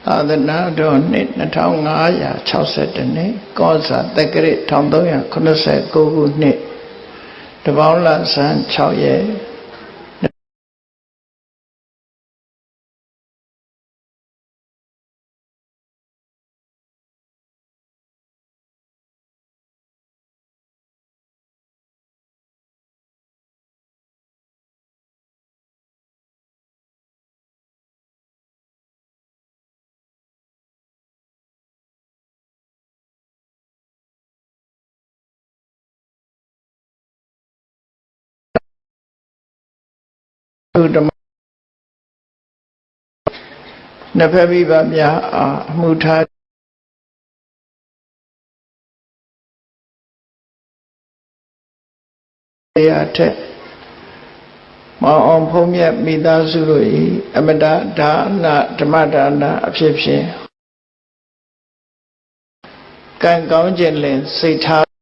သာသနာတော်နှစ်2560နှစ်ကောဇာတက္ကရာ1389ခုနှစ်တပေါင်းလဆန်း6ရက်ဓမ္မနှစ်ဖက်မိဘများအားအမှုထားတရားထက်မောင်အောင်ဖုံးမြတ်မိသားစုတို့၏အမတဒါနဓမ္မဒါနအဖြစ်ဖြင့်ကံကောင်းခြင်းလင်စိတ်ထား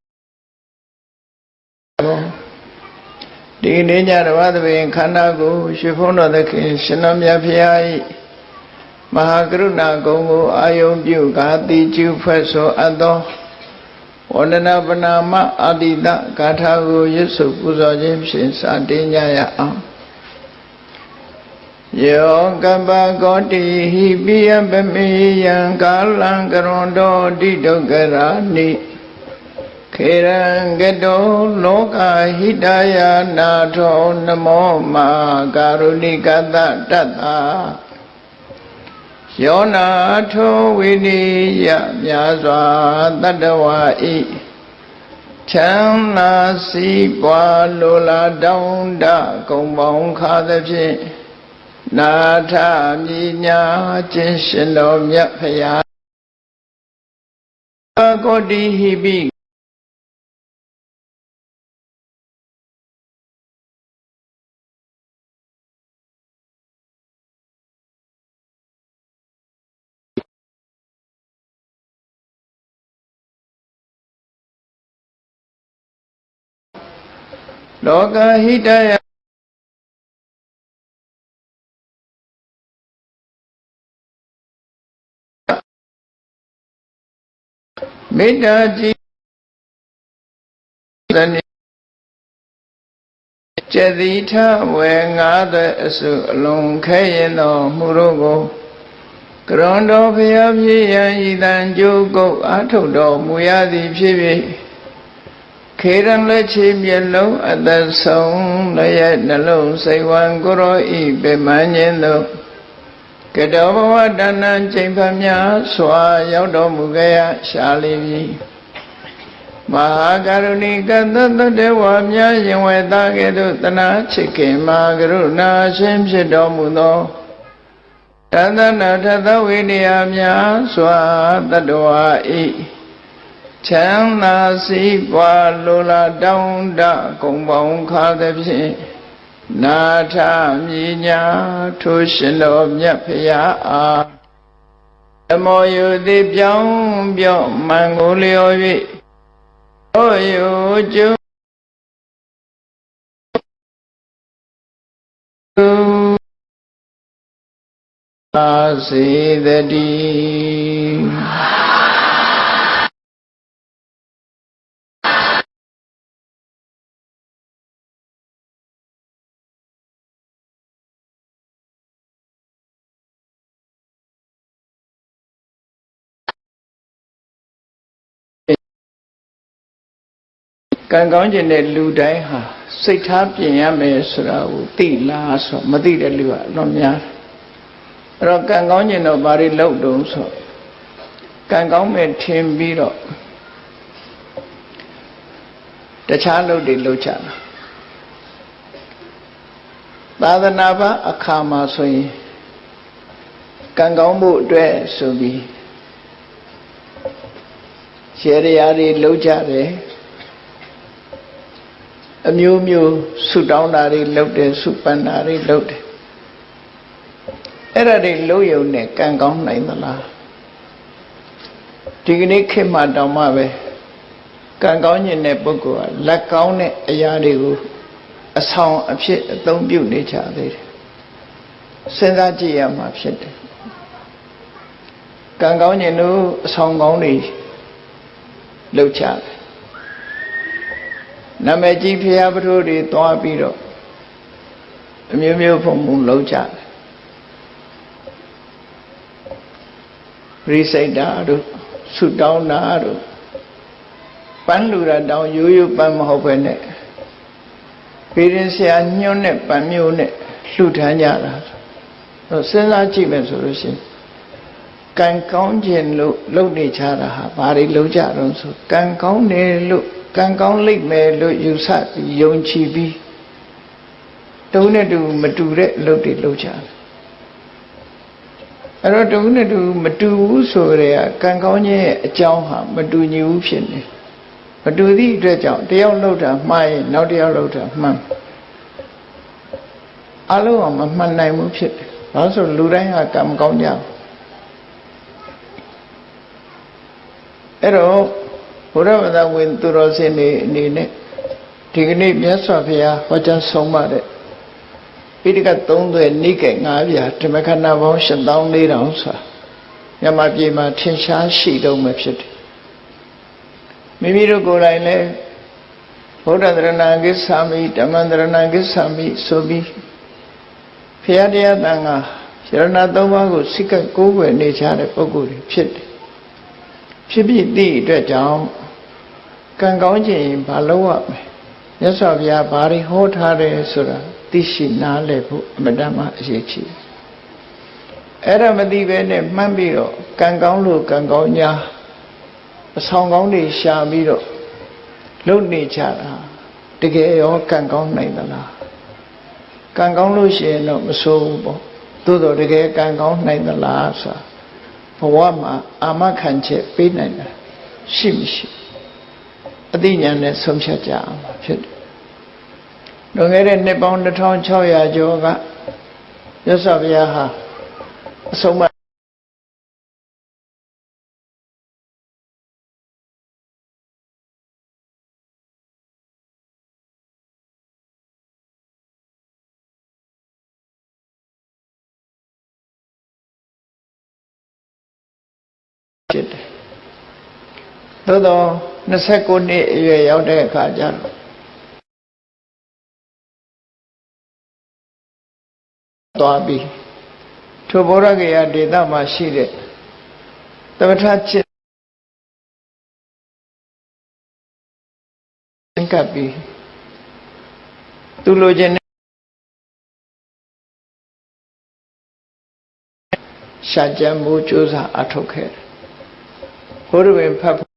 ဒီနေ့ညဓမ္မသဘင်ခန္ဓာကိုရွှေဖုံးတော်သခင်ရှင်တော်မြတ်ဖရာ၏မဟာကရုဏာဂုဏ်ကိုအာယုံပြုကာတိကျူဖွဲ့ဆိုအပ်သောဝန္ဒနာပနာမအာတိတဂါထာကိုရွတ်ဆိုပူဇော်ခြင်းဖြင့်စတင်ကြရအောင်ယောကပ္ပကောတိဟိပိယပမေယံကာလံကရွန်တောတိဒုက္ခရာနိခေရံကတောလောကဟိတယနာထောနမောမာကာရုဏိကတတတ္တာယောနာထောဝိနိယမြာစွာတတ္တဝါဤချမ်းသာစီးပွားလိုလားတောင်းတကုံပေါင်းခါသဖြင့်နာထမြညာခြင်းရှင်တော်မြတ်ဖရာကောတိဟိပိလောကဟိတယမေတ္တာကြည်သနိကျတိထဝေငါးတဲ့အစုအလုံးခဲရင်တော်မူတို့ကိုကရွန်တော်ဖျားပြည့်ရန်ဤတန်ကြိုးကုတ်အားထုတ်တော်မူရသည်ဖြစ်၍ခေရံလက်ချေမျက်လုံးအသက်ဆုံးလည်းရဲ့နှလုံးစိတ်ဝံကိုရောဤပေမန်းခြင်းတို့ကတောဘဝတဏ္ဏချိန်ဖတ်များစွာရောက်တော်မူခဲ့ရရှာလိပြီမဟာကရုဏိကသတ္တဝါများရင်ဝေသားကဲ့သို့တနာချစ်ခင်မဟာကရုဏာရှင်ဖြစ်တော်မူသောတသနာထသဝိနည်းများစွာတတ္တဝါဤချမ်းသာစီးပွားလိုလားတောင်းတကုံပေါင်းခါသဖြင့်နာထမြညာထိုရှင်တော်မြတ်ဖရာအားဓမ္မောယုတိပြောင်းပြော့မှန်ကိုလျော်၍ဟောယုကျုအာစေတတိကံကောင်းခြင်းတဲ့လူတိုင်းဟာစိတ်ထားပြင်ရမယ်ဆိုတာကိုသိလားဆိုမသိတဲ့လူကအလွန်များအဲ့တော့ကံကောင်းခြင်းတော့ဘာတွေလုပ်တုံးဆိုကံကောင်းမဲ့ထင်ပြီးတော့တခြားလုပ်တွေလုပ်ကြတာသာသနာ့ဘာအခါမှာဆိုရင်ကံကောင်းမှုအတွက်ဆိုပြီးရေရာတွေလုပ်ကြတယ်အမျိုးမျိုးဆုတောင်းတာတွေလုပ်တယ်ဆုပန်းတာတွေလုပ်တယ်အဲ့ဒါတွေလုပ်ရုံနဲ့ကံကောင်းနိုင်သလားဒီကနေ့ခေတ်မှာတောင်မှပဲကံကောင်းခြင်းတဲ့ပုဂ္ဂိုလ်ကလက်ကောင်းတဲ့အရာတွေကိုအဆောင်အဖြစ်အသုံးပြုနေကြသေးတယ်စဉ်းစားကြည့်ရမှာဖြစ်တယ် ကံကောင်းခြင်းတို့အဆောင်ကောင်းတွေလှုပ်ချတယ်နာမည်ကြီးဖရာပထိုးတွေသွားပြီးတော့အမျိုးမျိုးဖုံဖုံလှုပ်ချတယ်ရိစိတ်တာတို့ဆုတောင်းတာတို့ပန်းလူရတောင်းရိုးရိုးပန်းမဟုတ်ပဲနဲ့ပေရင်ဆရာညွှန်းတဲ့ပန်းမျိုးနဲ့လှူထမ်းကြတာစဉ်းစားကြည့်မယ်ဆိုလို့ရှိရင်ကံကောင်းခြင်းလို့လုပ်နေကြတာဟာဘာတွေလုပ်ကြတော့ဆိုကံကောင်းတယ်လို့ကံကောင်းလိမ့်မယ်လို့ယူဆပြီးယုံကြည်ပြီးတုံးနဲ့တူမတူတဲ့အလုပ်တွေလုပ်ကြတယ်အဲ့တော့တုံးနဲ့တူမတူဘူးဆိုရဲကံကောင်းခြင်းရဲ့အကြောင်းဟာမတူညီဘူးဖြစ်နေမတူသည့်အတွက်ကြောင့်တယောက်လုပ်တာမှားရင်နောက်တယောက်လုပ်တာမှန်အလုံးအောင်မမှန်နိုင်ဘူးဖြစ်တယ်ဘာလို့ဆိုလူတိုင်းဟာကံမကောင်းကြဘူးအဲ့တော့ဘုရားဘာသာဝင်သူတော်စင်တွေအနေနဲ့ဒီကနေ့မြတ်စွာဘုရားဟောကြားဆုံးမတဲ့ပိဋကတ်3သွဲနိကေ9ပြာဓမ္မခန္ဓာပေါင်း8400ဆိုတာမြတ်မပြေမှာထင်ရှားရှိတော့မှဖြစ်တယ်မိမိတို့ကိုယ်တိုင်လည်းဘုရားတရဏဂစ္ဆာမိဓမ္မတရဏဂစ္ဆာမိဆိုပြီးဘုရားတရားတန်ခါယရဏ3ပါးကိုစိတ်ကကိုးကွယ်နေကြတဲ့ပုဂ္ဂိုလ်တွေဖြစ်တယ်ဖြစ်ပြီးသည့်အတွက်ကြောင့်ကံကောင်းခြင်းဘာလို့ရမလဲမြတ်စွာဘုရားဘာတွေဟောထားတယ်ဆိုတာသိရှိနားလည်ဖို့အမတ္တမအရေးကြီးတယ်အဲ့ဒါမသိပဲနဲ့မှန်းပြီးတော့ကံကောင်းလို့ကံကောင်းညာအဆောင်ကောင်းတွေရှာပြီးတော့လုပ်နေကြတာတကယ်ရောကံကောင်းနိုင်သလားကံကောင်းလို့ရှိရင်တော့မဆိုးဘူးပေါ့သို့တော်တကယ်ကံကောင်းနိုင်သလားဆိုတာဘဝမှာအာမခံချက်ပေးနိုင်တာရှိမရှိအသိဉာဏ်နဲ့ဆုံးဖြတ်ကြအောင်ဖြစ်တယ်။လွန်ခဲ့တဲ့နှစ်ပေါင်း2600ကျော်ကမြတ်စွာဘုရားဟာအဆုံးအမဖြစ်တယ်။သို့တော့29နှစ်အရွယ်ရောက်တဲ့အခါကျတော့သွားပြီးထိုဗောဓဂယဒေသမှာရှိတဲ့သမထจิตသင်္ကပ်ပြီးသူလိုချင်တဲ့ရှာကြံမှုကြိုးစားအထောက်ခဲ့တယ်ဘုရားဝင်ဖတ်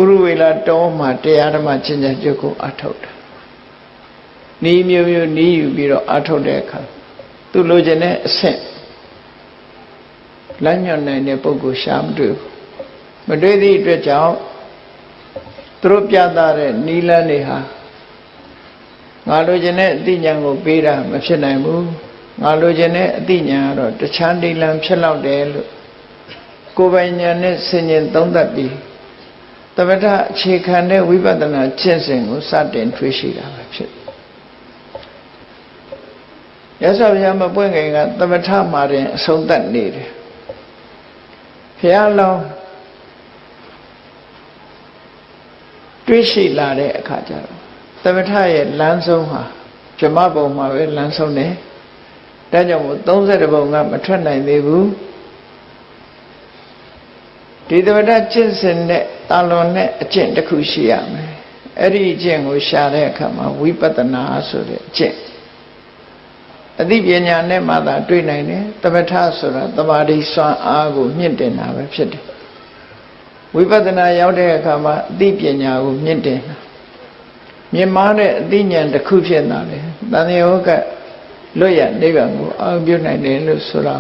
ဥရဝေလာတောမှာတရားဓမ္မကျင့်ကြံကြုတ်ကိုအထောက်တာနီးမျိုးမျိုးနီးယူပြီးတော့အထောက်တဲ့အခါသူလိုချင်တဲ့အဆင့်လမ်းညွှန်နိုင်တဲ့ပုဂ္ဂိုလ်ရှာမတွေ့ဘူးမတွေ့သည့်အတွက်ကြောင့်သူတို့ပြသတဲ့နီးလန်းတွေဟာငါလိုချင်တဲ့အသိဉာဏ်ကိုပေးတာမဖြစ်နိုင်ဘူးငါလိုချင်တဲ့အသိဉာဏ်ကတော့တခြားနိလန်းဖြစ်လောက်တယ်လို့ကိုယ်ပိုင်ဉာဏ်နဲ့ဆင်ញင်သုံးသပ်ပြီးသမထအခြေခံတဲ့ဝိပဿနာကျင့်စဉ်ကိုစတင်ထွေးရှိတာပဲဖြစ်ရသော်ဘုရားမပွင့်ခင်ကသမထမှာတင်အဆုံးသတ်နေတယ်ဘုရားလောင်းတွေးရှိလာတဲ့အခါကျတော့သမထရဲ့လမ်းဆုံးဟာဗြဟ္မဘုံမှာပဲလမ်းဆုံးတယ်ဒါကြောင့်မို့30ဘုံကမထွက်နိုင်သေးဘူးဒီသမထကျင့်စဉ်နဲ့တာလွန်တဲ့အကျင့်တစ်ခုရှိရမယ်အဲ့ဒီအကျင့်ကိုရှာတဲ့အခါမှာဝိပဿနာဆိုတဲ့အကျင့်အသိပညာနဲ့မှသာတွေ့နိုင်တယ်သမထဆိုတာသမာဓိစွမ်းအားကိုမြင့်တင်တာပဲဖြစ်တယ်ဝိပဿနာရောက်တဲ့အခါမှာအသိပညာကိုမြင့်တင်တာမြင့်မားတဲ့အသိဉာဏ်တစ်ခုဖြစ်လာတယ်တန်ရောကလွတ်ရနိဗ္ဗာန်ကိုအောင်ပြုနိုင်တယ်လို့ဆိုတာ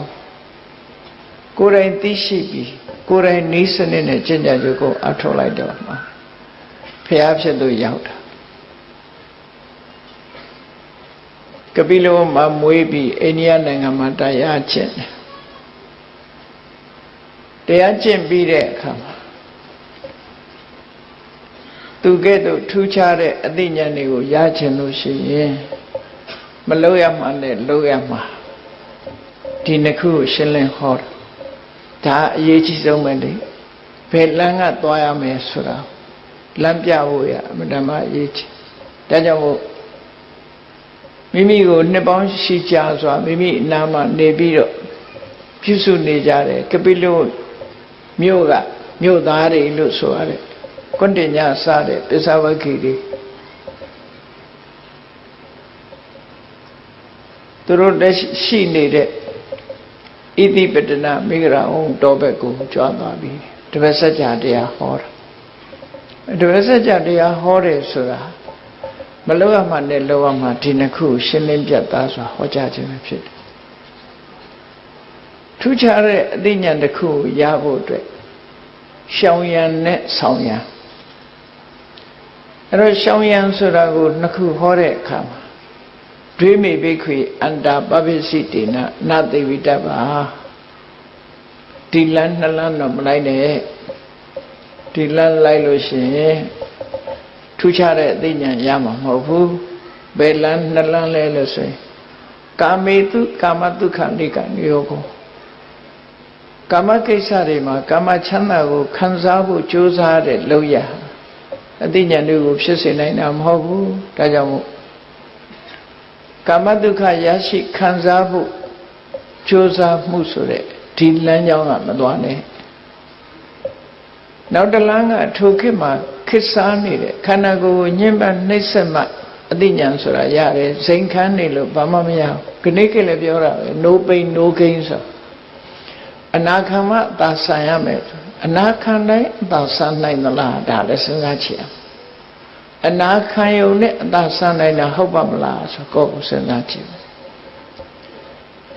ကိုယ်တိုင်သိရှိပြီးကိုယ်တိုင်နည်းစနစ်နဲ့ကျင့်ကြံကြကိုအထောက်လိုက်တော့မှာဖျားဖြစ်လို့ရောက်တာကပိလဝမှာမွေးပြီးအိန္ဒိယနိုင်ငံမှာတရားကျင့်တယ်တရားကျင့်ပြီးတဲ့အခါမှာသူကဲ့သို့ထူးခြားတဲ့အသိဉာဏ်တွေကိုရချင်လို့ရှိရင် mà lâu em mà để lâu em mà thì nó cứ sinh lên họ đã dễ chỉ giống mình đấy về lăng á toa em ấy số đó làm cha vô ya mà đam mà dễ chỉ đã cho một mimi của nếp bóng xì cha xóa mimi nam mà nề bi rồiพิสูจน์နေကြတယ်ကပိလုမြို့ကမြို့သားတွေလို့ဆိုရတယ်ကွန်တင်ညာစတဲ့ပစ္စဝဂီတွေသူတို့တက်ရှိနေတဲ့ဣတိပတနာမိဂရာအောင်တော်ဘက်ကိုကြွားသွားပြီးတပည့်စัจ जा တရားဟောတာတပည့်စัจ जा တရားဟောတယ်ဆိုတာမလောရမှနဲ့လောရမှဒီနှစ်ခုရှင်းလင်းပြတ်သားစွာဟောကြားခြင်းပဲဖြစ်တယ်ထူးခြားတဲ့အသိဉာဏ်တစ်ခုရဖို့အတွက်ရှောင်ရံနဲ့ဆောင်ရံအဲ့တော့ရှောင်ရံဆိုတာကိုနှစ်ခုဟောတဲ့အခါမှာဒွေမိဘိခွေအန္တာပပိစိတေနနာသိဝိတ္တပါဒီလမ်းနှစ်လမ်းတော့မလိုက်နဲ့ဒီလမ်းလိုက်လို့ရှိရင်ထူးခြားတဲ့အသိဉာဏ်ရမှာမဟုတ်ဘူးဘယ်လမ်းနှစ်လမ်းလဲလို့ဆိုရင်ကာမေတုကာမတုခဏိကနိယောကိုကာမကိစ္စတွေမှာကာမချမ်းသာကိုခံစားဖို့ကြိုးစားတဲ့လောက်ရအသိဉာဏ်တွေကိုဖြစ်စေနိုင်တာမဟုတ်ဘူးဒါကြောင့်မို့ကာမဒုက္ခရရှိခံစားဖို့ကြိုးစားမှုဆိုတဲ့ဒီလမ်းကြောင်းကမသွားနဲ့နောက်တစ်လမ်းကထိုခေတ်မှာခေတ်စားနေတဲ့ခန္ဓာကိုယ်ကိုညှဉ်းပန်းနှိပ်စက်မှအသိဉာဏ်ဆိုတာရတယ်ဇိမ်ခန်းနေလို့ဘာမှမရဘူးခဏိကလည်းပြောတာပဲ no pain no gain ဆိုအနာခံမှသာဆံရမယ်အနာခံတိုင်းသာဆံနိုင်သလားဒါလည်းစဉ်းစားကြည့်အောင်အနာခံယုံနဲ့အသာဆံနိုင်တာဟုတ်ပါမလားဆိုကိုယ်ကိုစဉ်းစားကြည့်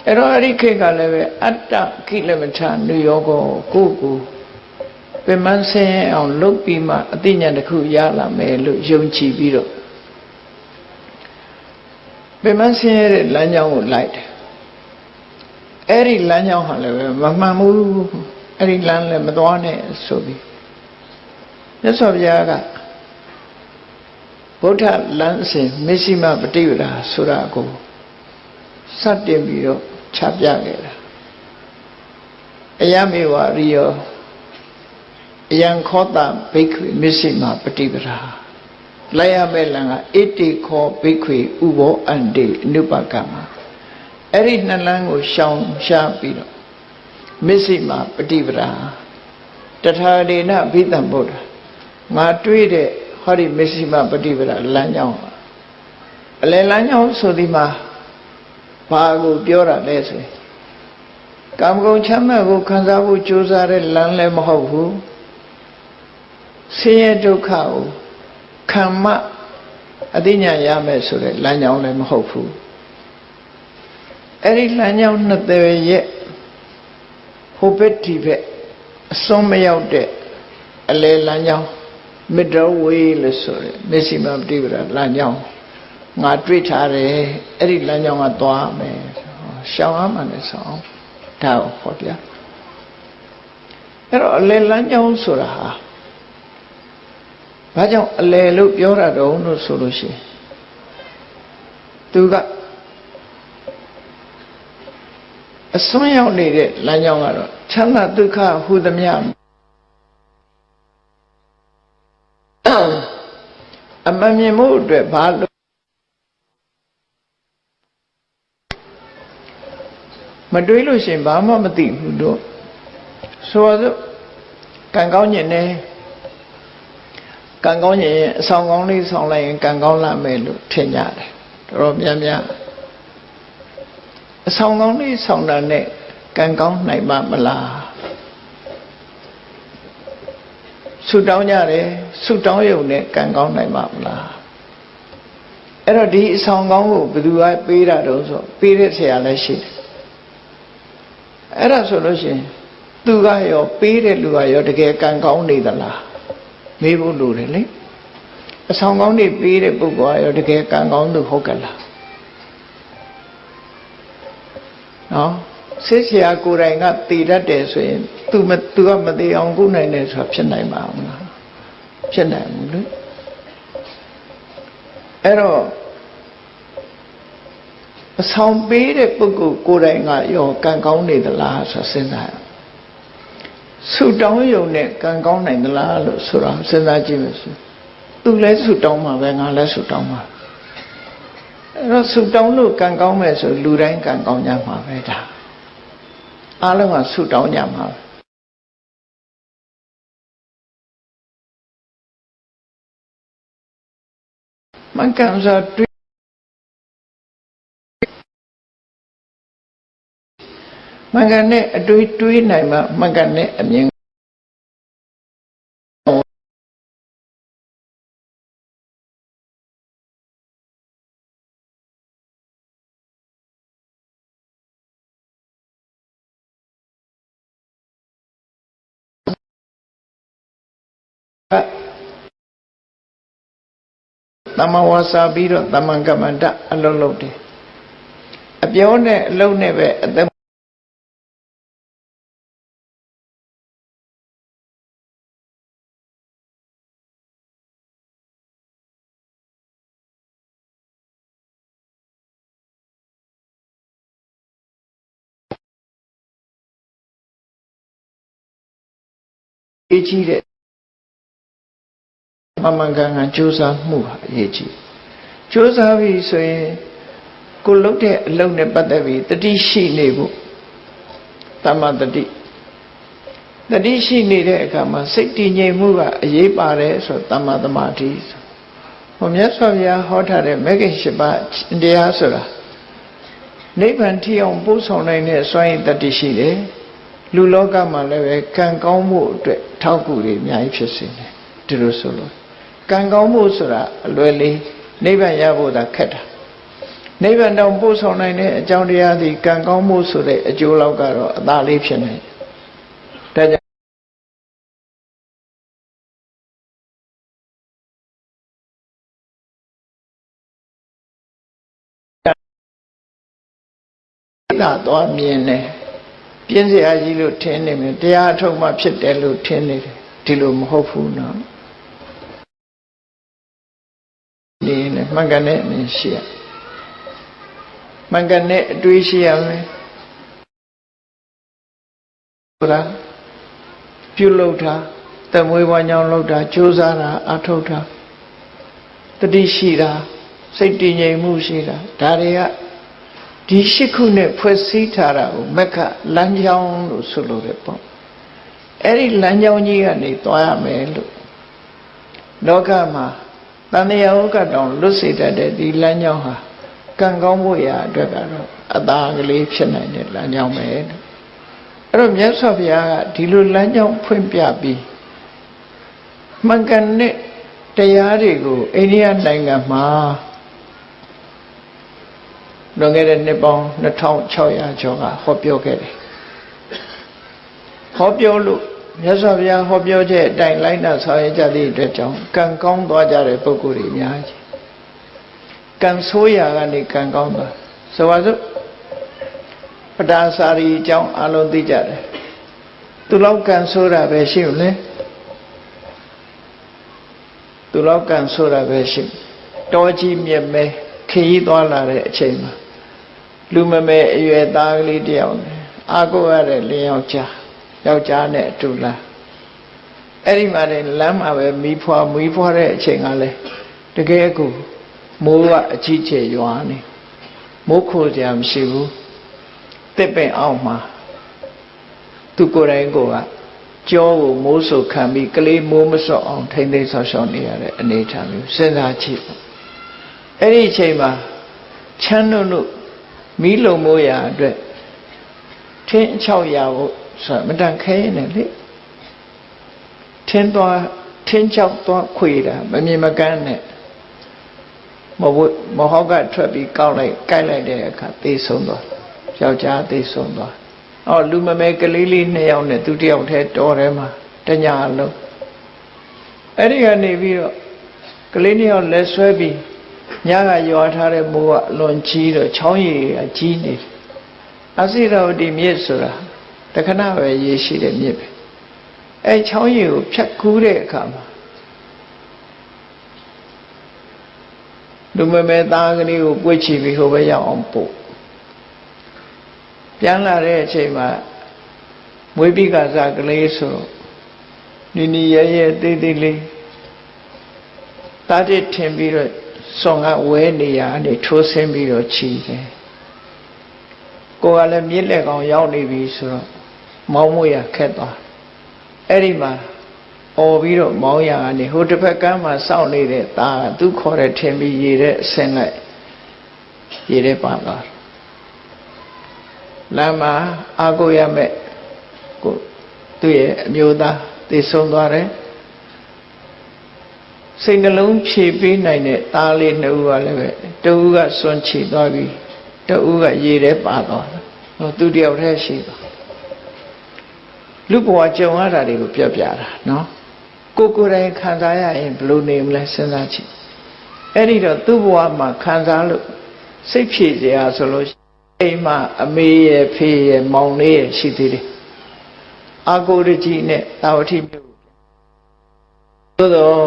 အဲ့တော့အဲ့ဒီခေတ်ကလည်းပဲအတ္တကိလမထနုယောကိုကိုပင်မဆင်းအောင်လုပ်ပြီးမှအသိဉာဏ်တစ်ခုရလာမယ်လို့ယုံကြည်ပြီးတော့ပင်မဆင်းရဲ့လမ်းကြောင်းကိုလိုက်တယ်အဲ့ဒီလမ်းကြောင်းဟာလည်းပဲမမှန်ဘူးအဲ့ဒီလမ်းလည်းမသွားနဲ့ဆိုပြီးမြတ်စွာဘုရားကဗုဒ္ဓလမ်းစဉ်မစ္စည်းမပฏิပဒါဆိုတာကိုစတင်ပြီးတော့ချပြခဲ့တာအယမေဝရိယောအယံခောတဘိက္ခွေမစ္စည်းမပฏิပဒါလိုက်ရမဲ့လမ်းကဣတိခောဘိက္ခွေဥဘောအန္တိအနုပကမအဲ့ဒီနှစ်လမ်းကိုရှောင်ရှားပြီးတော့မစ္စည်းမပฏิပဒါတထာဒေနဘိတံဗုဒ္ဓငါတွေးတဲ့ဟောဒီမစ္စည်းမပฏิပဒါလမ်းကြောင်းအလယ်လမ်းကြောင်းဆိုဒီမှာဘာကိုပြောတာလဲဆိုရင်ကာမဂုဏ်ချမ်းသာကိုခံစားဖို့ကြိုးစားတဲ့လမ်းလည်းမဟုတ်ဘူးဆင်းရဲဒုက္ခကိုခံမှအသိဉာဏ်ရမယ်ဆိုတဲ့လမ်းကြောင်းလည်းမဟုတ်ဘူးအဲ့ဒီလမ်းကြောင်းနှစ်သက်ရဲ့ဟိုဘက်ဒီဘက်အစွန်းမရောက်တဲ့အလယ်လမ်းကြောင်း middle way လို့ဆိုရယ်မစ္စည်းမပฏิပဒါလမ်းကြောင်းငါတွေ့ထားတယ်အဲ့ဒီလမ်းကြောင်းကသွားမယ်ရှောင်ရမှလည်းဆောင်ဒါကိုဟောပြအဲ့တော့အလယ်လမ်းကြောင်းဆိုတာဟာဘာကြောင့်အလယ်လို့ပြောရတော့လို့ဆိုလို့ရှိရင်သူကအစွန်းရောက်နေတဲ့လမ်းကြောင်းကတော့ချမ်းသာဒုက္ခဟူသမျှအမှန်မြင်မှုအတွက်ဘာလို့မတွေးလို့ရှိရင်ဘာမှမသိဘူးတို့ဆိုတော့ကံကောင်းညင်တယ်ကံကောင်းညင်အဆောင်ကောင်းလေးဆောင်လိုက်ရင်ကံကောင်းလာမယ်လို့ထင်ကြတယ်တော်များများအဆောင်ကောင်းလေးဆောင်တာနဲ့ကံကောင်းနိုင်မှာမလားဆုတောင်းကြတယ်ဆုတောင်းရုံနဲ့ကံကောင်းနိုင်မှာမလားအဲ့တော့ဒီအဆောင်ကောင်းကိုဘယ်သူကပေးတာတော့ဆိုပေးတဲ့ဆရာလည်းရှိတယ်အဲ့ဒါဆိုလို့ရှိရင်သူကရောပေးတဲ့လူကရောတကယ်ကံကောင်းနေသလားမေးဖို့လိုတယ်လေအဆောင်ကောင်းတွေပေးတဲ့ပုဂ္ဂိုလ်ကရောတကယ်ကံကောင်းသူဟုတ်ကလားနော်ဆေးဆရာကိုယ်တိုင်ကတည်တတ်တယ်ဆိုရင်သူကမတည်အောင်ကုနိုင်တယ်ဆိုတာဖြစ်နိုင်ပါမလားဖြစ်နိုင်ဘူးလေအဲ့တော့ ဆောင်ပေးတဲ့ပုဂ္ဂိုလ်ကိုယ်တိုင်ကရောကံကောင်းနေသလားဆိုစဉ်းစားဆုတောင်းရုံနဲ့ကံကောင်းနိုင်သလားလို့ဆိုတော့စဉ်းစားကြည့်မယ်ဆိုသူလည်းဆုတောင်းမှာပဲငါလည်းဆုတောင်းမှာအဲ့တော့ဆုတောင်းလို့ကံကောင်းမယ်ဆိုလူတိုင်းကံကောင်းကြမှာပဲဒါအားလုံးကဆုတောင်းကြမှာမကံဆိုမကံနဲ့အတွေးနိုင်မှမကံနဲ့အမြင်သမဝါစာပြီးတော့သမံကမ္မန္တအလုံးလုံးတယ်အပြောနဲ့အလုံးနဲ့ပဲအသက်အကြီးတဲ့မမှန်ကန်ကန်ကြိုးစားမှုဟာအရေးကြီးကြိုးစားပြီဆိုရင်ကိုလုပ်တဲ့အလုပ်နဲ့ပတ်သက်ပြီးတတိရှိနေဖို့သမ္မာတတိရှိနေတဲ့အခါမှာစိတ်တည်ငြိမ်မှုကအရေးပါတယ်ဆိုသမ္မာသမာဓိဟောမြတ်စွာဘုရားဟောထားတဲ့မဂ္ဂင်၈ပါးတရားဆိုတာနိဗ္ဗာန်ထိအောင်ပို့ဆောင်နိုင်တဲ့စွမ်းရည်တတိရှိတယ်လူလောကမှာလည်းပဲကံကောင်းမှုအတွက်ထောက်ကူတွေအများကြီးဖြစ်စေတယ်ဒီလိုဆိုလို့ကံကောင်းမှုဆိုတာအလွယ်လေးနိဗ္ဗာန်ရဖို့သာခက်တာနိဗ္ဗာန်တောင်ပို့ဆောင်နိုင်တဲ့အကြောင်းတရားသည်ကံကောင်းမှုဆိုတဲ့အကျိုးလောက်ကတော့အသာလေးဖြစ်နေတယ်ဒါကြောင့်သွားမြင်တယ်ပြင်းစရာကြီးလို့ထင်နေမယ်တရားအထုတ်မှဖြစ်တယ်လို့ထင်နေတယ်ဒီလိုမဟုတ်ဘူးနော်ဒီနဲ့မှန်ကန်တဲ့အမြင်ရှိရမှန်ကန်တဲ့အတွေးရှိရမယ်ဟုတ်လားပြုလုပ်တာတမွေးဝါကြောင့်လုပ်တာကြိုးစားတာအထုတ်တာတတိရှိတာစိတ်တည်ငြိမ်မှုရှိတာဒါတွေကဒီရှစ်ခုနဲ့ဖွဲ့စည်းထားတာကိုမက္ခလမ်းကြောင်းလို့ဆိုလိုတယ်ပေါ့အဲ့ဒီလမ်းကြောင်းကြီးကနေသွားရမယ်လို့လောကမှာတန်တရားဥက္ကတောင်လွတ်စေတတ်တဲ့ဒီလမ်းကြောင်းဟာကံကောင်းဖို့ရာအတွက်ကတော့အသာကလေးဖြစ်နိုင်တဲ့လမ်းကြောင်းပဲလို့အဲ့တော့မြတ်စွာဘုရားကဒီလိုလမ်းကြောင်းဖွင့်ပြပြီးမှန်ကန်တဲ့တရားတွေကိုအိန္ဒိယနိုင်ငံမှာလွန်ခဲ့တဲ့နှစ်ပေါင်း2600ကျော်ကဟောပြောခဲ့တယ်ဟောပြောလို့မြတ်စွာဘုရားဟောပြောချက်အတိုင်းလိုက်နာဆောင်ရွက်ကြသည့်အတွက်ကြောင့်ကံကောင်းသွားကြတဲ့ပုဂ္ဂိုလ်တွေအများကြီးကံဆိုးရာကနေကံကောင်းသွားဆိုပါစို့ပဒါစာရီအကြောင်းအလုံးသိကြတယ်သူလောက်ကံဆိုးတာပဲရှိဦးလေသူလောက်ကံဆိုးတာပဲရှိတောကြီးမြက်မဲခရီးသွားလာတဲ့အချိန်မှာလူမမဲအရွယ်သားကလေးတယောက်အာကိုရတဲ့လင်းယောက်ျားနဲ့အတူလာအဲ့ဒီမှာလမ်းမှာပဲမီးဖွာတဲ့အချိန်ကလည်းတကယ်ကိုမိုးကအကြီးကျယ်ရွာနေမိုးခိုးကြမရှိဘူးတစ်ပင်အောက်မှာသူကိုယ်တိုင်ကကြောကိုမိုးဆုပ်ခံပြီးကလေးမိုးမစော့အောင်ထိမ့်သိမ်းဆောက်ရှောက်နေရတဲ့အနေအထားမျိုးစဉ်းစားကြည့်အဲ့ဒီအချိန်မှာချမ်းတို့မီးလုံမိုးရာအတွက်ထင်း600ဖို့ဆိုမတန်ခဲနေလေထင်း6သွားခွေတာမမြင်မကန်းနဲ့မဟောက်ကထွက်ပြီးကိုက်လိုက်တဲ့အခါသေဆုံးသွားယောက်ျားသေဆုံးသွားလူမမဲကလေးလေး2ယောက်နဲ့သူ1ယောက်ထဲတော်ထဲမှာတညလုံးအဲ့ဒီကနေပြီးတော့ကလေး2ယောက်လက်ဆွဲပြီးညကရွာထားတဲ့မိုးကအလွန်ကြီးတော့ချောင်းရည်ကကြီးနေတယ်အစိရဝတီမြစ်ဆိုတာတခဏပဲရေရှိတဲ့မြစ်ပဲအဲချောင်းရည်ကိုဖြတ်ကူးတဲ့အခါမှာလူမမဲသားကလေးကိုပွေ့ချပြီးဟိုဘက်ရောက်အောင်ပို့ ပြန်လာတဲ့အချိန်မှာမွေးပြီးကစားကလေးဆိုနီရဲရဲသေးသေးလေးတားတစ်ထင်ပြီးတော့စွန်ကဝဲနေရအနေထိုးဆင်းပြီးတော့ချီတယ်ကိုကလည်းမြစ်လက်ကောင်ရောက်နေပြီဆိုတော့မောင်းမွေရခက်သွားအဲ့ဒီမှာအော်ပြီးတော့မောင်းရကနေဟိုတစ်ဖက်ကမ်းမှာစောင့်နေတဲ့သားကသူခေါ်တဲ့ထင်ပြီးရေတဲ့အဆင်းလိုက်ရေတဲ့ပါသွားလမ်းမှာအာကိုရမဲ့ကိုသူ့ရဲ့အမျိုးသားသိဆုံးသွားတယ်စိတ်နှလုံးဖြည့်ပေးနိုင်တဲ့သားလေးနှစ်ဦးကလည်းပဲတဦးကစွန့်ချီသွားပြီးတဦးကရေထဲပါသွားတယ်ဟိုသူတယောက်တည်းရှိသွားလူဘဝကြုံရတာတွေကိုပြောပြတာနော်ကိုယ်တိုင်ခံစားရရင်ဘယ်လိုနေမလဲစဉ်းစားကြည့်အဲ့ဒီတော့သူ့ဘဝမှာခံစားလို့စိတ်ဖြည့်စရာဆိုလို့အိမ်မှာအမေရဲ့ဖေးရဲ့မောင်လေးရဲ့ရှိသေးတယ်အာကိုရကြီးနဲ့တာဝတိမြို့သို့တော့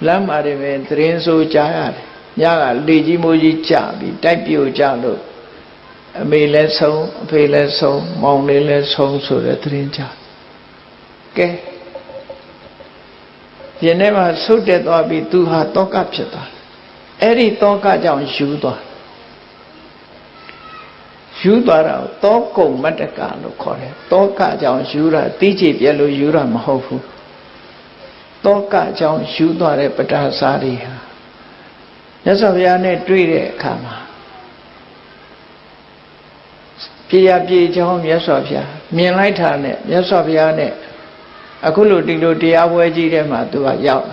လမ်းမှာတွေပဲသတင်းဆိုကြားရတယ်ညကလေကြီးမိုးကြီးကြပြီးတိုက်ပြိုကြလို့အမေလည်းဆုံးအဖေလည်းဆုံးမောင်လေးလည်းဆုံးဆိုတဲ့သတင်းကြားကဲဒီနေ့မှာဆုတ်တက်သွားပြီးသူဟာတောကဖြစ်သွားအဲ့ဒီတောကကြောင့်ယူသွားတာတောကုံမတ္တကလို့ခေါ်တယ်တောကကြောင့်ယူတာတိကျပြလို့ယူတာမဟုတ်ဘူးတောကကြောင့်ယူသွားတဲ့ပတာစာတွေဟာမြတ်စွာဘုရားနဲ့တွေ့တဲ့အခါမှာပြေရပြေချောင်းမြတ်စွာဘုရားမြင်လိုက်တာနဲ့မြတ်စွာဘုရားနဲ့အခုလိုဒီလိုတရားပွဲကြီးထဲမှာသူကရောက်